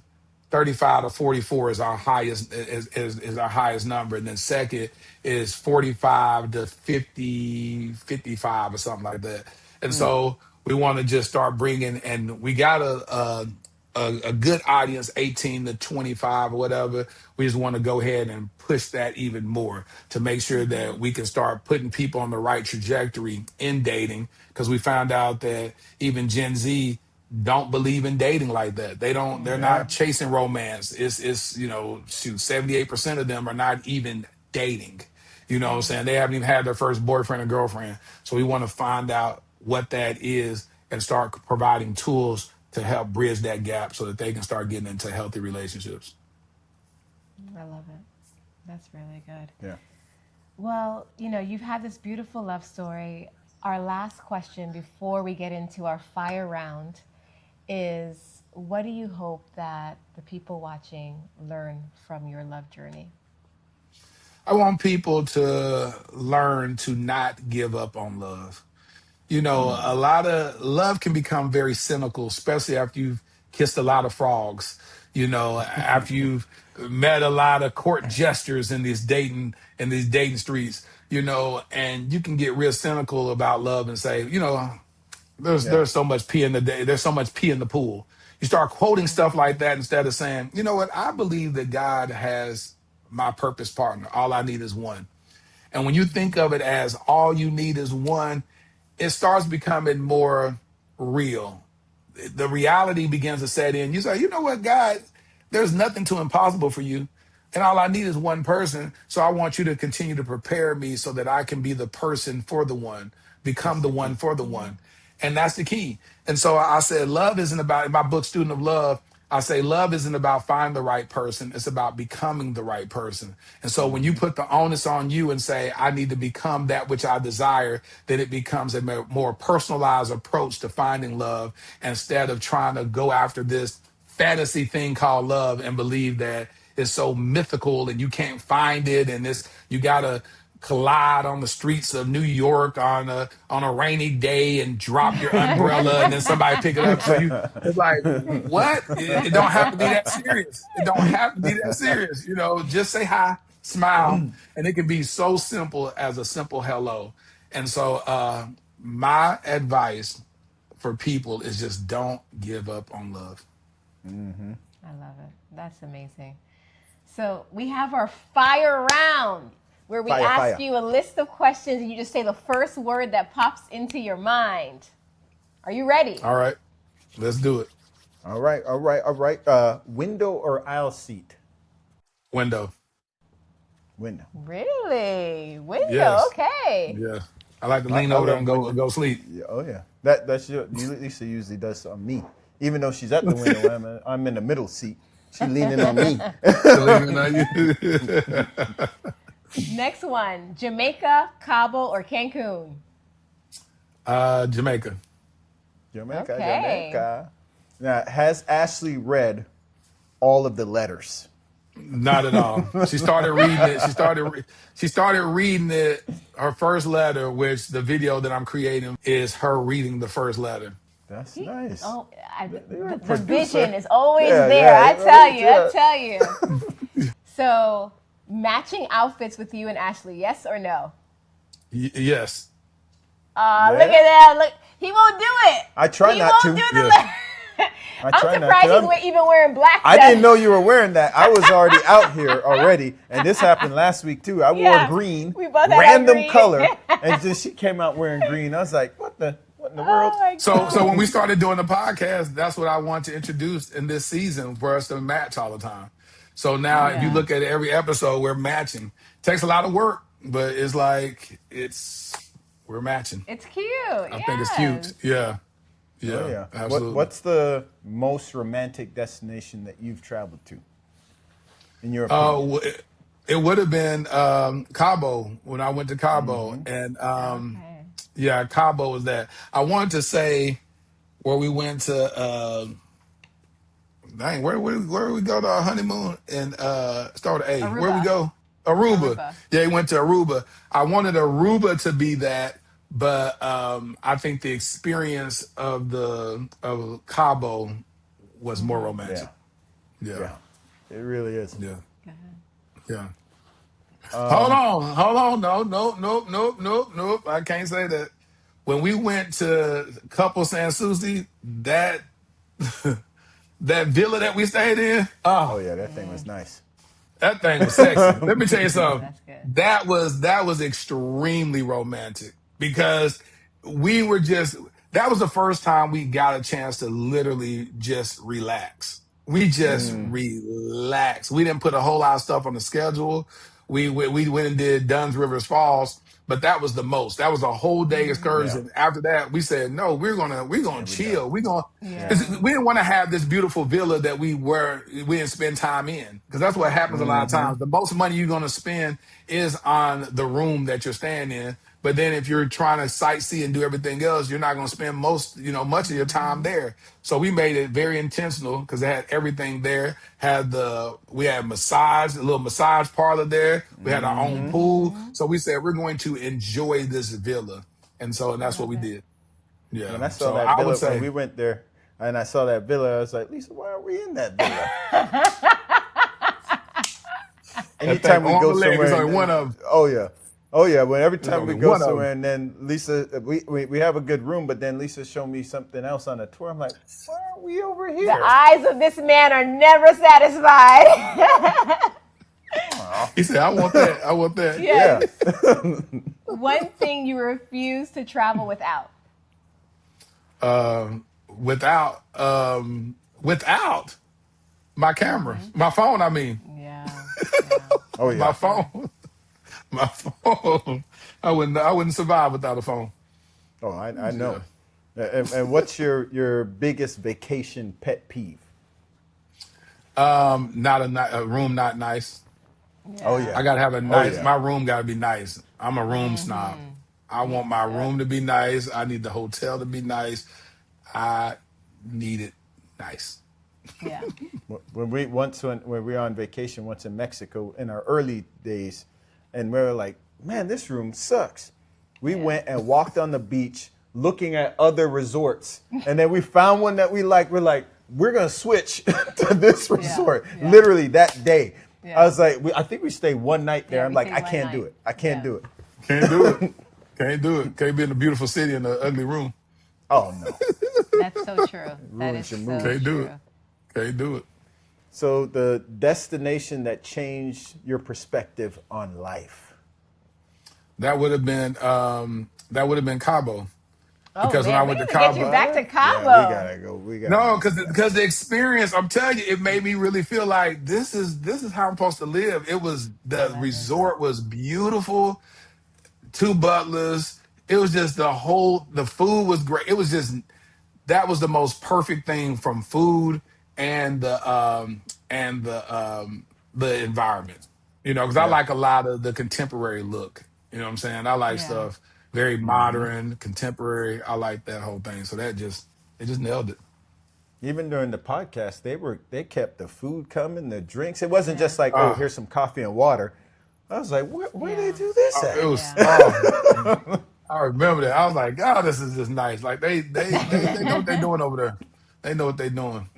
35 to 44 is our highest is our highest number, and then second is 45 to 50, 55 or something like that. And so we want to just start bringing, and we got a good audience, 18 to 25 or whatever. We just want to go ahead and push that even more to make sure that we can start putting people on the right trajectory in dating, because we found out that even Gen Z don't believe in dating like that. They're not chasing romance. It's 78% of them are not even dating. You know what I'm saying? They haven't even had their first boyfriend or girlfriend. So we want to find out what that is and start providing tools to help bridge that gap so that they can start getting into healthy relationships. I love it. That's really good. Yeah. Well, you've had this beautiful love story. Our last question before we get into our fire round is, what do you hope that the people watching learn from your love journey? I want people to learn to not give up on love. A lot of love can become very cynical, especially after you've kissed a lot of frogs, after you've met a lot of court gestures in these dating streets, and you can get real cynical about love and say, there's so much pee in the day. There's so much pee in the pool. You start quoting stuff like that instead of saying, you know what, I believe that God has my purpose partner. All I need is one. And when you think of it as all you need is one, it starts becoming more real. The reality begins to set in. You say, you know what, God, there's nothing too impossible for you. And all I need is one person. So I want you to continue to prepare me so that I can be the person for the one, become That's the the one key. for the one. And that's the key. And so I said, love isn't about, in my book, Student of Love, I say love isn't about finding the right person. It's about becoming the right person. And so when you put the onus on you and say, I need to become that which I desire, then it becomes a more personalized approach to finding love instead of trying to go after this fantasy thing called love and believe that it's so mythical and you can't find it. And this, you got to collide on the streets of New York on a rainy day and drop your umbrella and then somebody pick it up. So it's like, what? It don't have to be that serious. It don't have to be that serious. Just say hi, smile, and it can be so simple as a simple hello. And so my advice for people is just don't give up on love. I love it. That's amazing. So we have our fire round where we ask you a list of questions and you just say the first word that pops into your mind. Are you ready? All right. Let's do it. All right. Window or aisle seat? Window. Window. Really? Window, Yes. okay. Yeah. I like to lean over there and go sleep. Yeah, oh yeah. That's Lisa usually does on me. Even though she's at the window, I'm in the middle seat. She leaning on me. Next one, Jamaica, Cabo, or Cancun? Jamaica. Okay. Jamaica. Now, has Ashley read all of the letters? Not at all. She started reading it. She started reading it. Her first letter, which the video that I'm creating is her reading the first letter. That's nice. The vision is always there. I tell you. So, matching outfits with you and Ashley, yes or no? Yes. Look at that. Look, he won't do it. I try he not to. He won't do the I'm surprised he's even wearing black. I didn't know you were wearing that. I was already out here already, and this happened last week too. I wore green, we both random green. color, and just she came out wearing green. I was like, what in the world? So when we started doing the podcast, that's what I want to introduce in this season for us to match all the time. So now if you look at every episode, we're matching. It takes a lot of work, but it's like we're matching. It's cute. I think it's cute. Yeah. Yeah, Oh, yeah. absolutely. What's the most romantic destination that you've traveled to? In your opinion? It would have been Cabo when I went to Cabo, and Cabo was that. I wanted to say where we went to. Where we go to our honeymoon and start with A? Aruba. Where we go? Aruba. Yeah, we went to Aruba. I wanted Aruba to be that, but I think the experience of Cabo was more romantic. Yeah. It really is. Yeah. Yeah. Hold on. No. I can't say that. When we went to Couple San Souci, that that villa that we stayed in, Oh yeah, that thing was nice. that thing was sexy. Let me tell you something. That's good. That was extremely romantic because that was the first time we got a chance to literally just relax. We just relaxed. We didn't put a whole lot of stuff on the schedule. We went and did Dunn's Rivers Falls, but that was the most. That was a whole day excursion. Yeah. After that, we said, no, we're gonna chill. We didn't want to have this beautiful villa that we didn't spend time in, because that's what happens a lot of times. The most money you're gonna spend is on the room that you're staying in. But then if you're trying to sightsee and do everything else, you're not going to spend much of your time there. So we made it very intentional because it had everything there. We had a little massage parlor there. We had our own pool. So we said, we're going to enjoy this villa. And that's what we did. Yeah. When I saw that villa, when we went there and I saw that villa, I was like, Lisa, why are we in that villa? Anytime we go somewhere. One of them. Oh yeah. Oh yeah, well every There's time we only go one of somewhere them. and then Lisa, we have a good room, but then Lisa showed me something else on a tour. I'm like, why are we over The here? eyes of this man are never satisfied. Aw. He said, "I want that. I want that." Yeah. Yes. One thing you refuse to travel without. Without without my camera, my phone. I mean, Yeah. Yeah. Oh my yeah. Understood. phone, my phone. I wouldn't survive without a phone. Oh, I know. Yeah. And what's your biggest vacation pet peeve? Not a room not nice. Oh Yeah. I yeah. gotta have a Oh nice. yeah. My room gotta be nice. I'm a room snob. Mm-hmm. I want Yes. my room to be nice. I need the hotel to be nice. I need it nice. Yeah. When we were on vacation once in Mexico in our early days, and we were like, man, this room sucks. We Yeah. went and walked on the beach looking at other resorts, and then we found one that we liked. We're like, we're gonna switch to this Yeah. resort. Yeah. Literally that day, I Yeah. was like, I think we stayed one night there. Yeah. I'm We like, stayed I one can't do night. it. I can't Yeah. do it. Can't do it. Can't do it. Can't be in a beautiful city in an ugly room. Oh no, That's so true. That is ruins your so mood. Can't do it. true. Can't do it. So the destination that changed your perspective on life. That would have been Cabo. Oh Because when I man, we went to need to get you Cabo, back to What? Yeah, we Cabo. gotta go. We gotta no, go. because the experience, I'm telling you, it made me really feel like this is how I'm supposed to live. It was I the love it. Yeah. resort was beautiful, two butlers. It was just the food was great. It was just that was the most perfect thing from food and the environment. Because I Yeah. like a lot of the contemporary look. You know what I'm saying? I like Yeah. stuff very modern, contemporary. I like that whole thing. So it just nailed it. Even during the podcast, they kept the food coming, the drinks. It wasn't Yeah. just like, oh, Uh, here's some coffee and water. I was like, where do they Yeah. do this it at? was Yeah. I remember that. I was like, oh, this is just nice. Like they know what they're doing over there. They know what they're doing.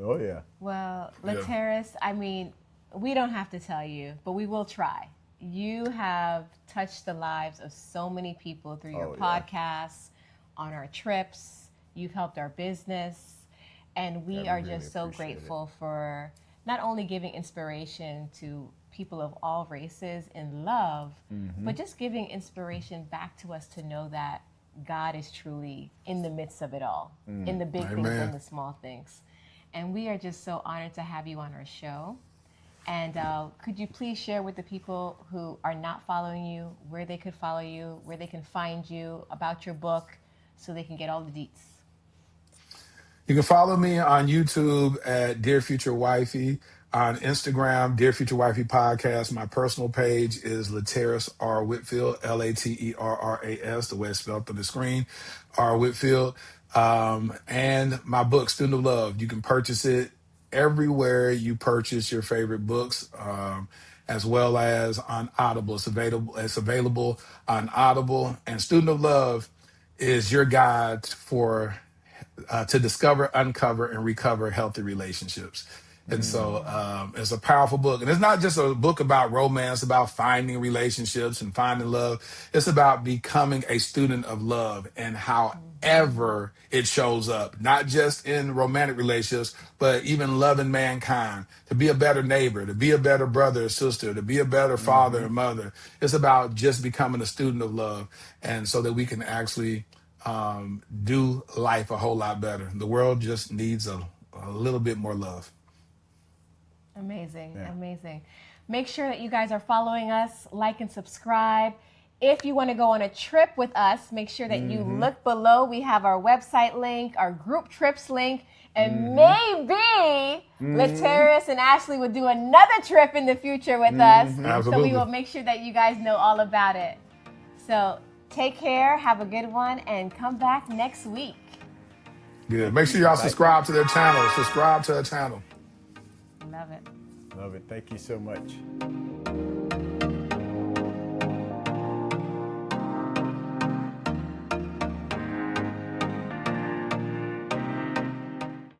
Oh yeah. Well, Yeah. Laterras, I mean, we don't have to tell you, but we will try. You have touched the lives of so many people through your Oh yeah. podcasts, on our trips. You've helped our business. And I we are really just so appreciate it. grateful for not only giving inspiration to people of all races in love, but just giving inspiration back to us to know that God is truly in the midst of it all, in the big things and Amen. the small things. And we are just so honored to have you on our show. And could you please share with the people who are not following you where they could follow you, where they can find you, about your book, so they can get all the deets? You can follow me on YouTube at Dear Future Wifey, on Instagram, Dear Future Wifey Podcast. My personal page is Laterras R Whitfield, Laterras, the way it's spelled on the screen, R Whitfield. And my book, Student of Love. You can purchase it everywhere you purchase your favorite books, as well as on Audible. It's available on Audible. And Student of Love is your guide to discover, uncover, and recover healthy relationships. And so it's a powerful book. And it's not just a book about romance, about finding relationships and finding love. It's about becoming a student of love and however it shows up, not just in romantic relationships, but even loving mankind, to be a better neighbor, to be a better brother or sister, to be a better father or mother. It's about just becoming a student of love. And so that we can actually do life a whole lot better. The world just needs a little bit more love. Amazing, Yeah. amazing. Make sure that you guys are following us, like and subscribe. If you want to go on a trip with us, make sure that you look below. We have our website link, our group trips link, and maybe Laterras and Ashley would do another trip in the future with us. So we Absolutely. will make sure that you guys know all about it. So take care, have a good one, and come back next week. Good. Make sure y'all subscribe to their channel. Subscribe to their channel. Love it. Love it. Thank you so much.